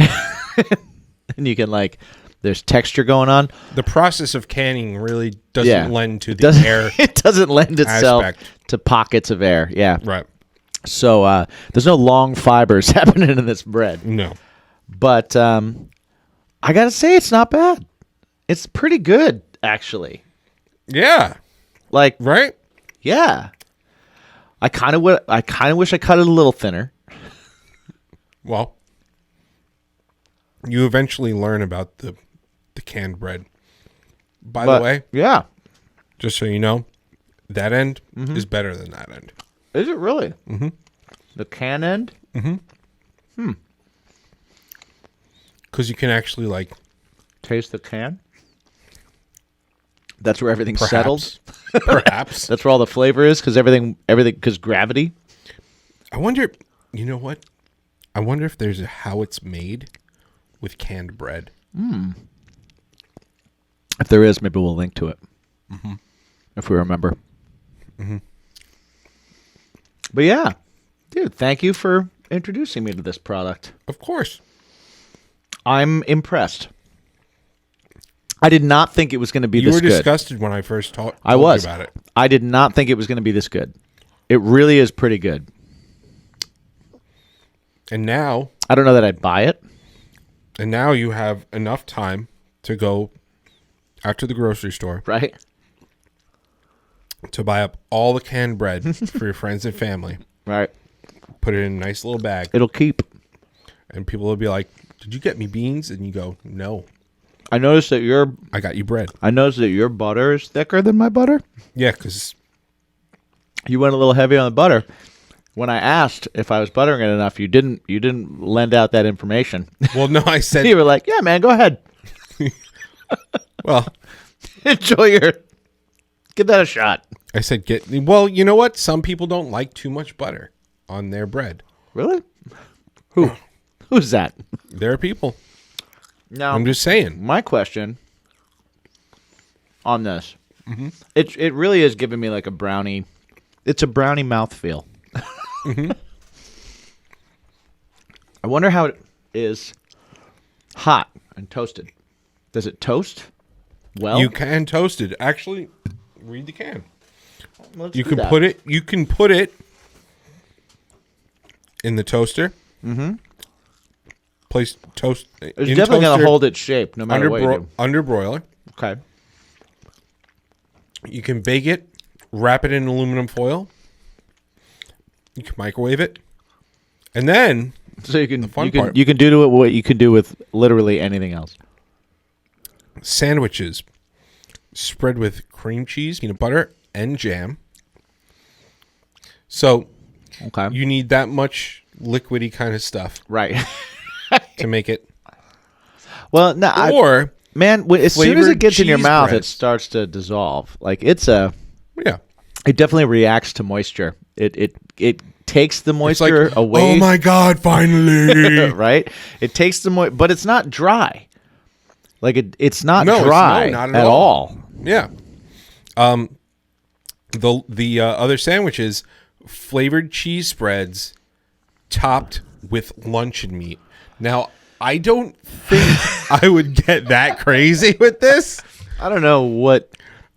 and you can like there's texture going on. The process of canning really doesn't Yeah. lend to It the doesn't, air. it doesn't lend itself aspect. to pockets of air. Yeah. Right. So there's no long fibers happening in this bread. No. But I gotta say, it's not bad. It's pretty good, actually. Yeah. Like, Right. yeah. I kind of wish I cut it a little thinner. Well, you eventually learn about the canned bread. By But, the way, yeah. just so you know, that end is better than that end. Is it really? Mm-hmm. The can end? Because you can actually like Taste the can? That's where everything perhaps, settles. perhaps. That's where all the flavor is because gravity. I wonder. You know what? I wonder if there's a how it's made with canned bread. If there is, maybe we'll link to it. If we remember. But yeah, dude, thank you for introducing me to this product. Of course. I'm impressed. I did not think it was going to be You this were good. disgusted when I first told I was. you about it. I did not think it was going to be this good. It really is pretty good. And now I don't know that I'd buy it. you have enough time to go out to the grocery store Right? to buy up all the canned bread for your friends and family. Right. Put it in a nice little bag. It'll keep. And people will be like, "Did you get me beans?" And you go, "No, I noticed that your butter is thicker than my butter. Yeah, because You went a little heavy on the butter. When I asked if I was buttering it enough, you didn't lend out that information. well, no, I said, You were like, "Yeah, man, go ahead. well, Give that a shot." I said, well, you know what? Some people don't like too much butter on their bread. Really? Who's that? There are people. Now, I'm just saying. my question on this, it really is giving me like a brownie. It's a brownie mouthfeel. I wonder how it is hot and toasted. Does it toast? Well, You can toast it. Actually, read the can. let's You do can that. put it. You can put it in the toaster. place toast. It's definitely going to hold its shape no matter what you do. Under broiler. Okay. You can bake it, wrap it in aluminum foil. You can microwave it, and then So you can part. you can do to it what you can do with literally anything else. sandwiches spread with cream cheese, peanut butter, and jam. So Okay. you need that much liquidy kind of stuff Right. to make it. Well, no, Or man, as soon as it flavored gets in your cheese mouth, it breads. starts to dissolve. Like it definitely reacts to moisture. It takes the it's like, moisture away. oh my God, finally. Right? It takes the moisture, but it's not dry. Like it's not No, dry not at all. Yeah. The other sandwiches, flavored cheese spreads topped with luncheon meat. Now, I don't think I would get that crazy with this. I don't know what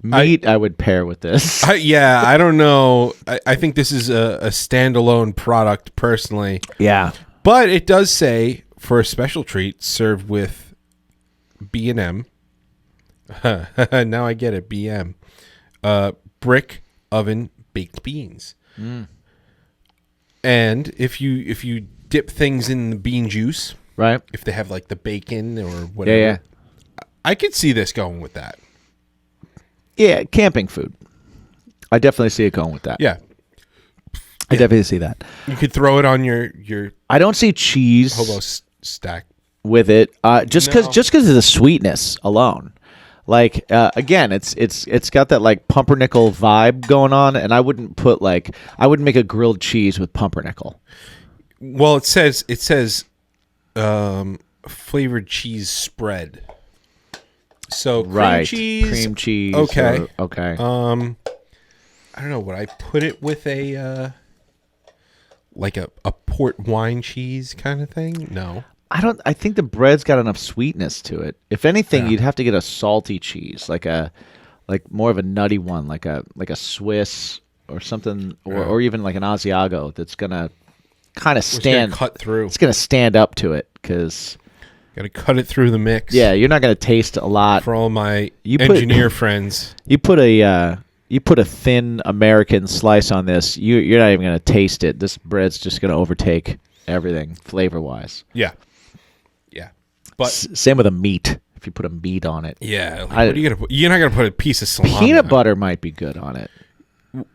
meat I would pair with this. I don't know. I think this is a standalone product personally. Yeah. But it does say, for a special treat, served with B&M. Now I get it, BM. Brick oven baked beans. And if you dip things in the bean juice, Right? if they have like the bacon or whatever, Yeah. I could see this going with that. Yeah, camping food. I definitely see it going with that. Yeah. I definitely see that. You could throw it on your I don't see cheese hobo stack. with it, just No. because of the sweetness alone. Like again, it's got that like pumpernickel vibe going on, and I wouldn't make a grilled cheese with pumpernickel. Well, it says flavored cheese spread. So cream cheese. Okay. Okay. I don't know. Would I put it with a like a port wine cheese kind of thing? No. I think the bread's got enough sweetness to it. If anything, Yeah. you'd have to get a salty cheese, like more of a nutty one, like a Swiss or something, or even like an Asiago that's gonna kind of stand cut through. It's gonna stand up to it because Got to cut it through the mix. you're not gonna taste a lot. For all my You put- engineer friends. You put a thin American slice on this, you're not even gonna taste it. This bread's just gonna overtake everything flavor wise. Yeah. Yeah. But Same with a meat. If you put a meat on it, yeah, like, what are you gonna put? You're not gonna put a piece of salami. peanut on butter might be good on it.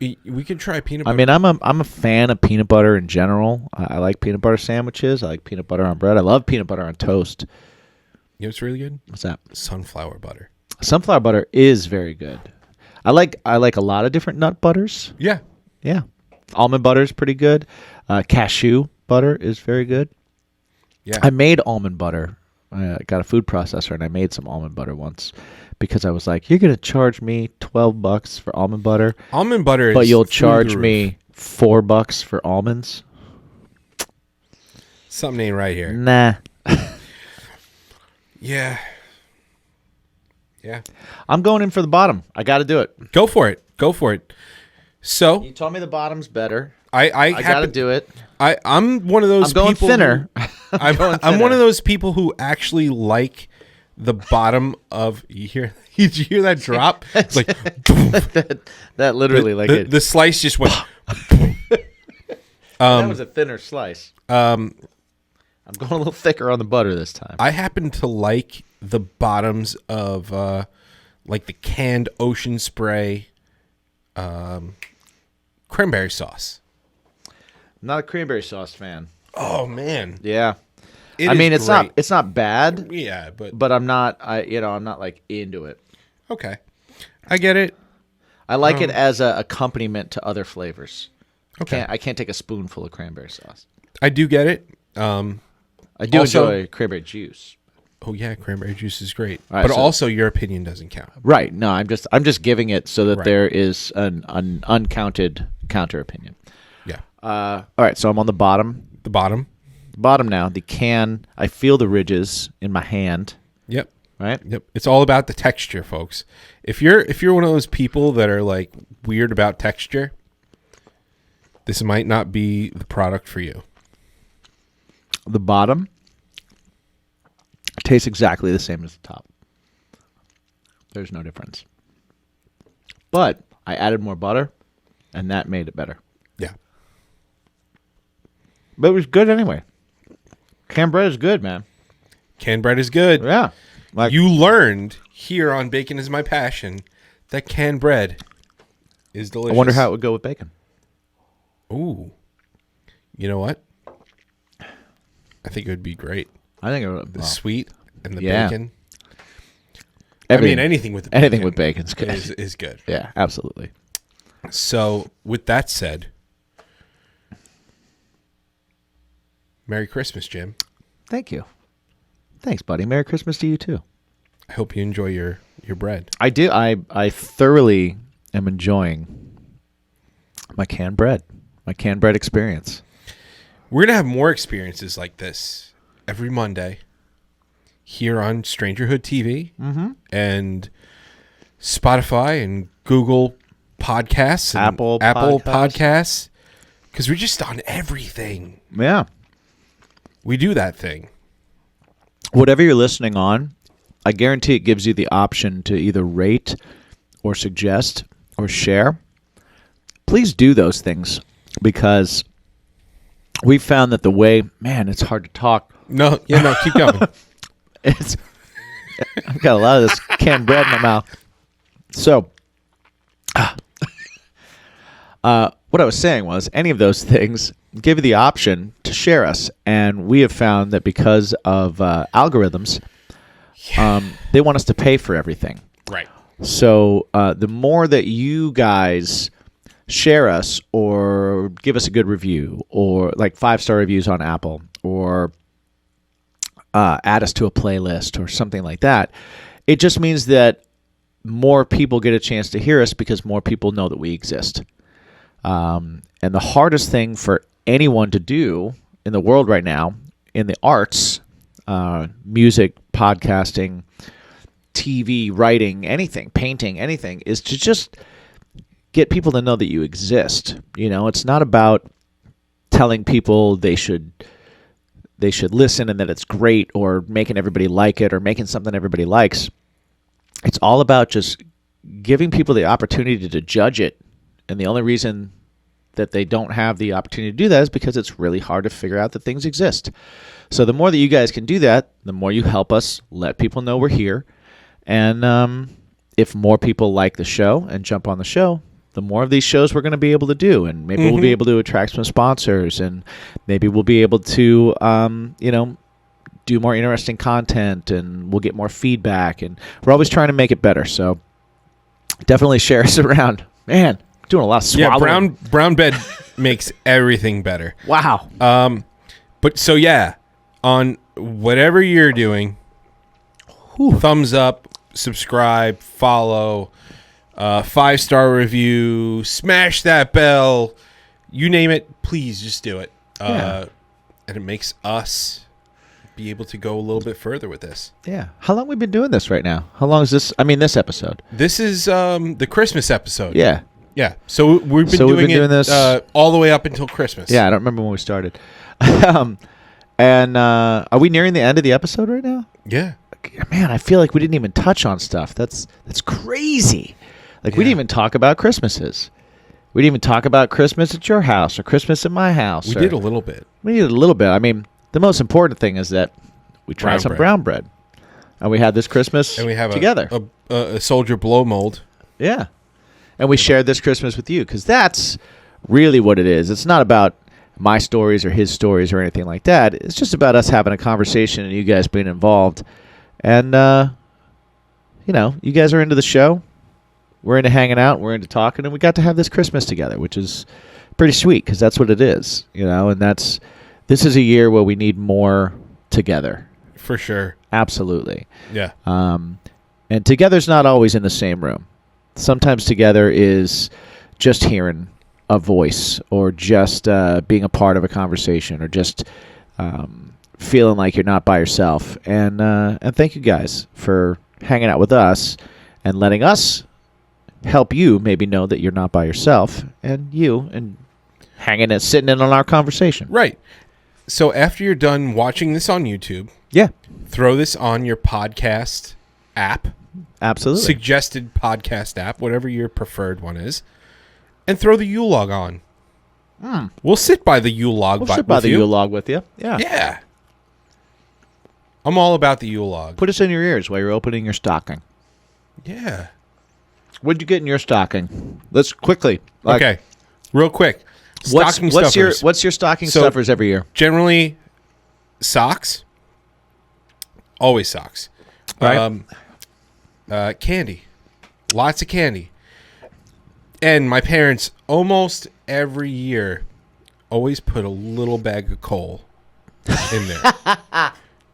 it. We could try peanut I butter. mean, I'm a fan of peanut butter in general. I like peanut butter sandwiches. I like peanut butter on bread. I love peanut butter on toast. You know what's really good? What's that? Sunflower butter. Sunflower butter is very good. I like a lot of different nut butters. Yeah. Yeah, almond butter is pretty good. Cashew butter is very good. Yeah. I made almond butter. I got a food processor and I made some almond butter once because I was like, "You're gonna charge me $12 for almond butter, Almond butter is but you'll through charge the roof. me $4 for almonds." Something ain't right here. Nah. Yeah. Yeah. I'm going in for the bottom. I got to do it. Go for it. Go for it. So You told me the bottom's better. I I got to happen, do it. I'm one of those I'm going people thinner. I'm going one thinner. of those people who actually like the bottom of did you hear that drop? It's like that literally like it. the slice just went That was a thinner slice. I'm going a little thicker on the butter this time. I happen to like the bottoms of like the canned Ocean Spray cranberry sauce. I'm not a cranberry sauce fan. Oh man. Yeah. It I mean, is it's not bad, Yeah, but I'm not I'm not like into it. okay. I get it. I like it as a accompaniment to other flavors. Okay. I can't take a spoonful of cranberry sauce. I do get it. I do Also- enjoy cranberry juice. Oh yeah, cranberry juice is great. All right, but so- also your opinion doesn't count. Right. No, I'm just giving it so that Right. there is an uncounted counter opinion. Yeah. All right, so I'm on the bottom. The bottom. Bottom now. The can. I feel the ridges in my hand. Yep. Right. Yep. It's all about the texture, folks. If you're one of those people that are like weird about texture, this might not be the product for you. The bottom. It tastes exactly the same as the top. There's no difference. But I added more butter, and that made it better. Yeah. But it was good anyway. Canned bread is good, man. Canned bread is good. Yeah. Like You learned here on Bacon is My Passion that canned bread is delicious. I wonder how it would go with bacon. Ooh. You know what? I think it would be great. I think it would. The sweet and the Yeah. bacon. Everything, anything with anything with bacon's good. is good. Yeah, absolutely. So, with that said, Merry Christmas, Jim. Thank you. Thanks, buddy. Merry Christmas to you too. I hope you enjoy your bread. I do. I thoroughly am enjoying my canned bread experience. We're going to have more experiences like this every Monday here on Strangerhood TV and Spotify and Google Podcasts and Apple Podcasts. Because we're just on everything. Yeah. We do that thing. Whatever you're listening on, I guarantee it gives you the option to either rate or suggest or share. Please do those things because we found that the way, man, it's hard to talk. No, keep going. I've got a lot of this canned bread in my mouth. So, what I was saying was, any of those things give you the option to share us, and we have found that because of algorithms, they want us to pay for everything. Right. So, the more that you guys share us or give us a good review, or like 5-star reviews on Apple, or add us to a playlist or something like that, it just means that more people get a chance to hear us because more people know that we exist. And the hardest thing for anyone to do in the world right now, in the arts, music, podcasting, TV, writing, anything, painting, anything, is to just get people to know that you exist. You know, it's not about telling people they should listen and that it's great, or making everybody like it, or making something everybody likes. It's all about just giving people the opportunity to judge it. And the only reason that they don't have the opportunity to do that is because it's really hard to figure out that things exist. So the more that you guys can do that, the more you help us let people know we're here. And if more people like the show and jump on the show, the more of these shows we're going to be able to do. And maybe we'll be able to attract some sponsors, and maybe we'll be able to, do more interesting content, and we'll get more feedback. And we're always trying to make it better. So definitely share us around. Man, doing a lot of swallowing. Yeah, brown bread makes everything better. Wow. But so yeah, on whatever you're doing, thumbs up, subscribe, follow, 5-star review, smash that bell, you name it, please just do it. And it makes us be able to go a little bit further with this. Yeah. How long have we been doing this right now? How long is this? I mean, this episode. This is the Christmas episode. Yeah. Yeah. So we've been doing this all the way up until Christmas. Yeah, I don't remember when we started. And are we nearing the end of the episode right now? Yeah. Man, I feel like we didn't even touch on stuff. That's crazy. Like, we didn't even talk about Christmases. We didn't even talk about Christmas at your house or Christmas at my house. We did a little bit. We did a little bit. I mean, the most important thing is that we tried some brown bread. And we had this Christmas and we have together. A soldier blow mold. Yeah. And we shared this Christmas with you, because that's really what it is. It's not about my stories or his stories or anything like that. It's just about us having a conversation and you guys being involved. And, you guys are into the show. We're into hanging out. We're into talking. And we got to have this Christmas together, which is pretty sweet, because that's what it is, and this is a year where we need more together. For sure. Absolutely. Yeah. And together's not always in the same room. Sometimes together is just hearing a voice, or just being a part of a conversation, or just feeling like you're not by yourself. And thank you guys for hanging out with us and letting us help you maybe know that you're not by yourself, and hanging and sitting in on our conversation. Right. So after you're done watching this on YouTube, Yeah. throw this on your podcast app, Absolutely. suggested podcast app, whatever your preferred one is, and throw the Yule log on. We'll sit by the Yule log. We'll sit by the you. Yule log with you. Yeah. Yeah. I'm all about the Yule log. Put us in your ears while you're opening your stocking. Yeah. What'd you get in your stocking? Let's quickly. Okay. Real quick. Stocking stuffers. What's your stocking So- stuffers every year? Generally, socks. Always socks. Right. Candy. Lots of candy. And my parents, almost every year, always put a little bag of coal in there.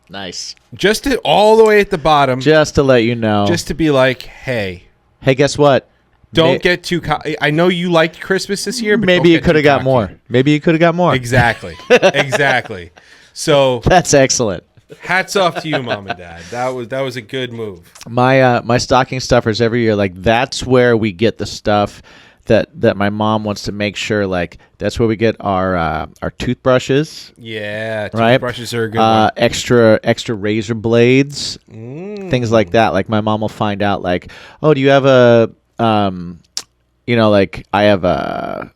Nice. Just to, all the way at the bottom. Just to let you know. Just to be like, hey, hey, guess what? don't get too... I know you liked Christmas this year, but maybe don't you get could have too got cocky. more. Maybe you could have got more. Exactly. Exactly. So, That's excellent. hats off to you, Mom and Dad. That was a good move. My stocking stuffers every year, like that's where we get the stuff that my mom wants to make sure, like that's where we get our toothbrushes, Yeah, right? toothbrushes are a good one. extra razor blades, things like that. Like my mom will find out, like, oh, do you have a like I have a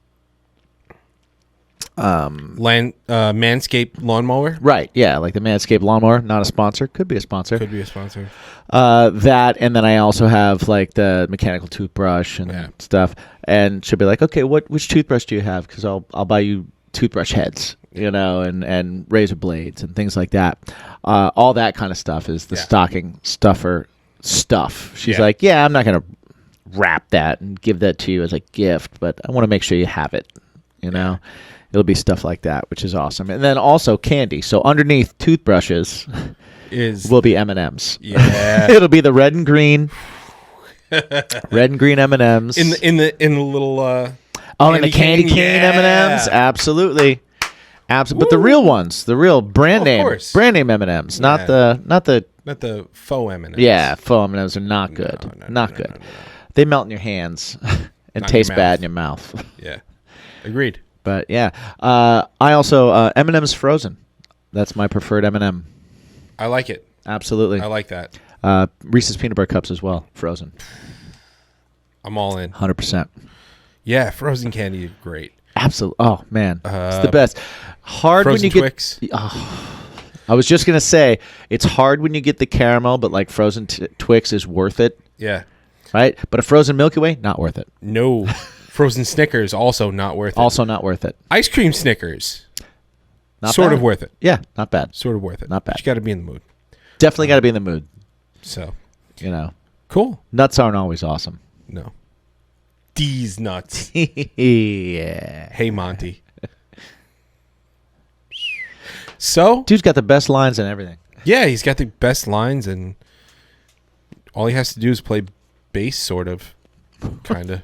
Manscaped lawnmower. right, yeah, like the Manscaped lawnmower, not a sponsor, could be a sponsor. Could be a sponsor. That, and then I also have like the mechanical toothbrush and Yeah. stuff. And she'll be like, "Okay, which toothbrush do you have? Because I'll buy you toothbrush heads, and razor blades and things like that. All that kind of stuff is the Yeah. stocking stuffer stuff." She's Yeah. like, "Yeah, I'm not gonna wrap that and give that to you as a gift, but I want to make sure you have it. It'll be stuff like that, which is awesome. And then also candy. So underneath toothbrushes Is will be M&Ms. yeah It'll be the red and green M&Ms. in the little in the candy cane yeah. M&Ms. Absolutely. But the real ones, the real brand Of name course. M&Ms, not Yeah. the not the faux M&Ms. yeah, faux M&Ms are not good. Not good. No. They melt in your hands and Not in taste your bad mouth. in your mouth. Yeah, agreed. But yeah, I also M&M's frozen. That's my preferred M&M. I like it. Absolutely. I like that. Reese's peanut butter cups as well, frozen. I'm all in. 100%. Yeah, frozen candy is great. Absolutely. Oh man, it's the best. Hard Frozen when you Twix. get. I was just gonna say it's hard when you get the caramel, but like frozen Twix is worth it, Yeah. right? But a frozen Milky Way, not worth it. No. Frozen Snickers also not worth it. Also not worth it. Ice cream Snickers Not sort bad. of worth it. Yeah, not bad. Sort of worth it. Not bad. But you got to be in the mood. Definitely got to be in the mood. So cool. Nuts aren't always awesome. No. These nuts. Yeah. Hey Monty. So Dude's got the best lines and everything. yeah, he's got the best lines, and all he has to do is play bass, sort of, kind of.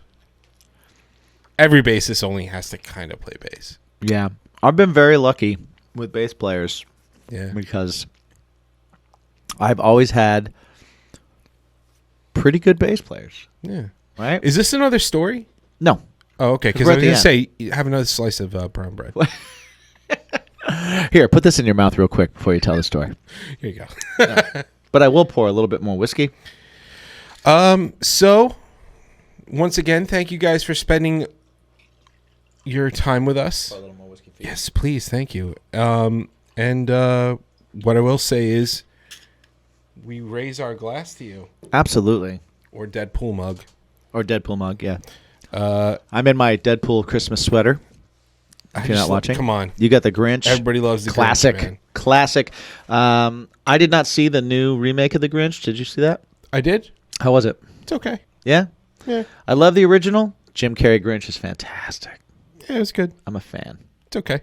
Every bassist only has to kind of play bass. Yeah, I've been very lucky with bass players Yeah. because I've always had pretty good bass players. Yeah. Right? Is this another story? No. Oh, okay. Because We're I at was the going to say, have another slice of brown bread. Here, put this in your mouth real quick before you tell the story. Here you go. But I will pour a little bit more whiskey. So, once again, thank you guys for spending your time with us. A little more whiskey for you. Yes, please. Thank you. And what I will say is we raise our glass to you. Absolutely. Or Deadpool mug. Or Deadpool mug, yeah. I'm in my Deadpool Christmas sweater. If you're not watching. Come on. You got the Grinch. Everybody loves the Classic. Grinch, man. Classic. I did not see the new remake of the Grinch. Did you see that? I did. How was it? It's okay. Yeah? Yeah. I love the original. Jim Carrey Grinch is fantastic. Yeah, it was good. I'm a fan. It's okay.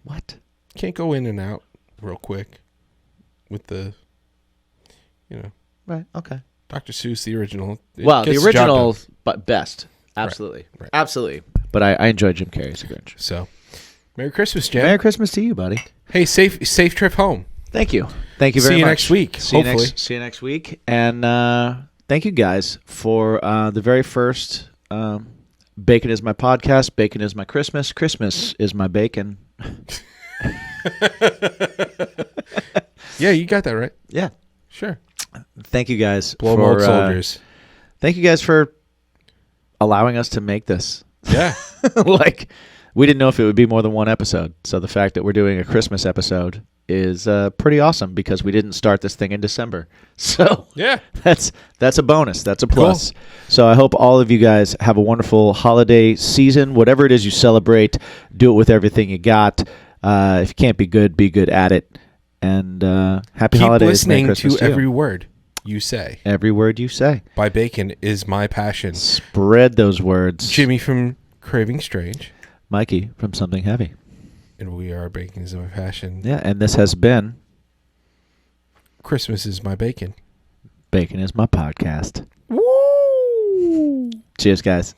What? Can't go in and out real quick with the, Right. Okay. Dr. Seuss, the original. It Well, the gets job done. original, but best. Absolutely. Right. Absolutely. But I enjoy Jim Carrey as a Grinch. So, Merry Christmas, Jen. Merry Christmas to you, buddy. Hey, safe trip home. Thank you. Thank you very much. See you next week, hopefully. See you next week. And thank you guys for the very first Bacon is my podcast. Bacon is my Christmas. Christmas is my bacon. Yeah, you got that right. Yeah. Sure. Thank you guys Blow 'em for old soldiers. thank you guys for allowing us to make this. Yeah. Like, we didn't know if it would be more than one episode. So the fact that we're doing a Christmas episode is pretty awesome because we didn't start this thing in December. So Yeah. that's a bonus. That's a plus. So I hope all of you guys have a wonderful holiday season. Whatever it is you celebrate, do it with everything you got. If you can't be good at it. And happy Keep holidays. Merry listening Christmas to you. every word you say. Every word you say. By Bacon is my passion. Spread those words. Jimmy from Craving Strange. Mikey from Something Heavy. And we are Bacon is my passion. Yeah, and this has been Christmas is my bacon. Bacon is My Podcast. Woo! Cheers, guys.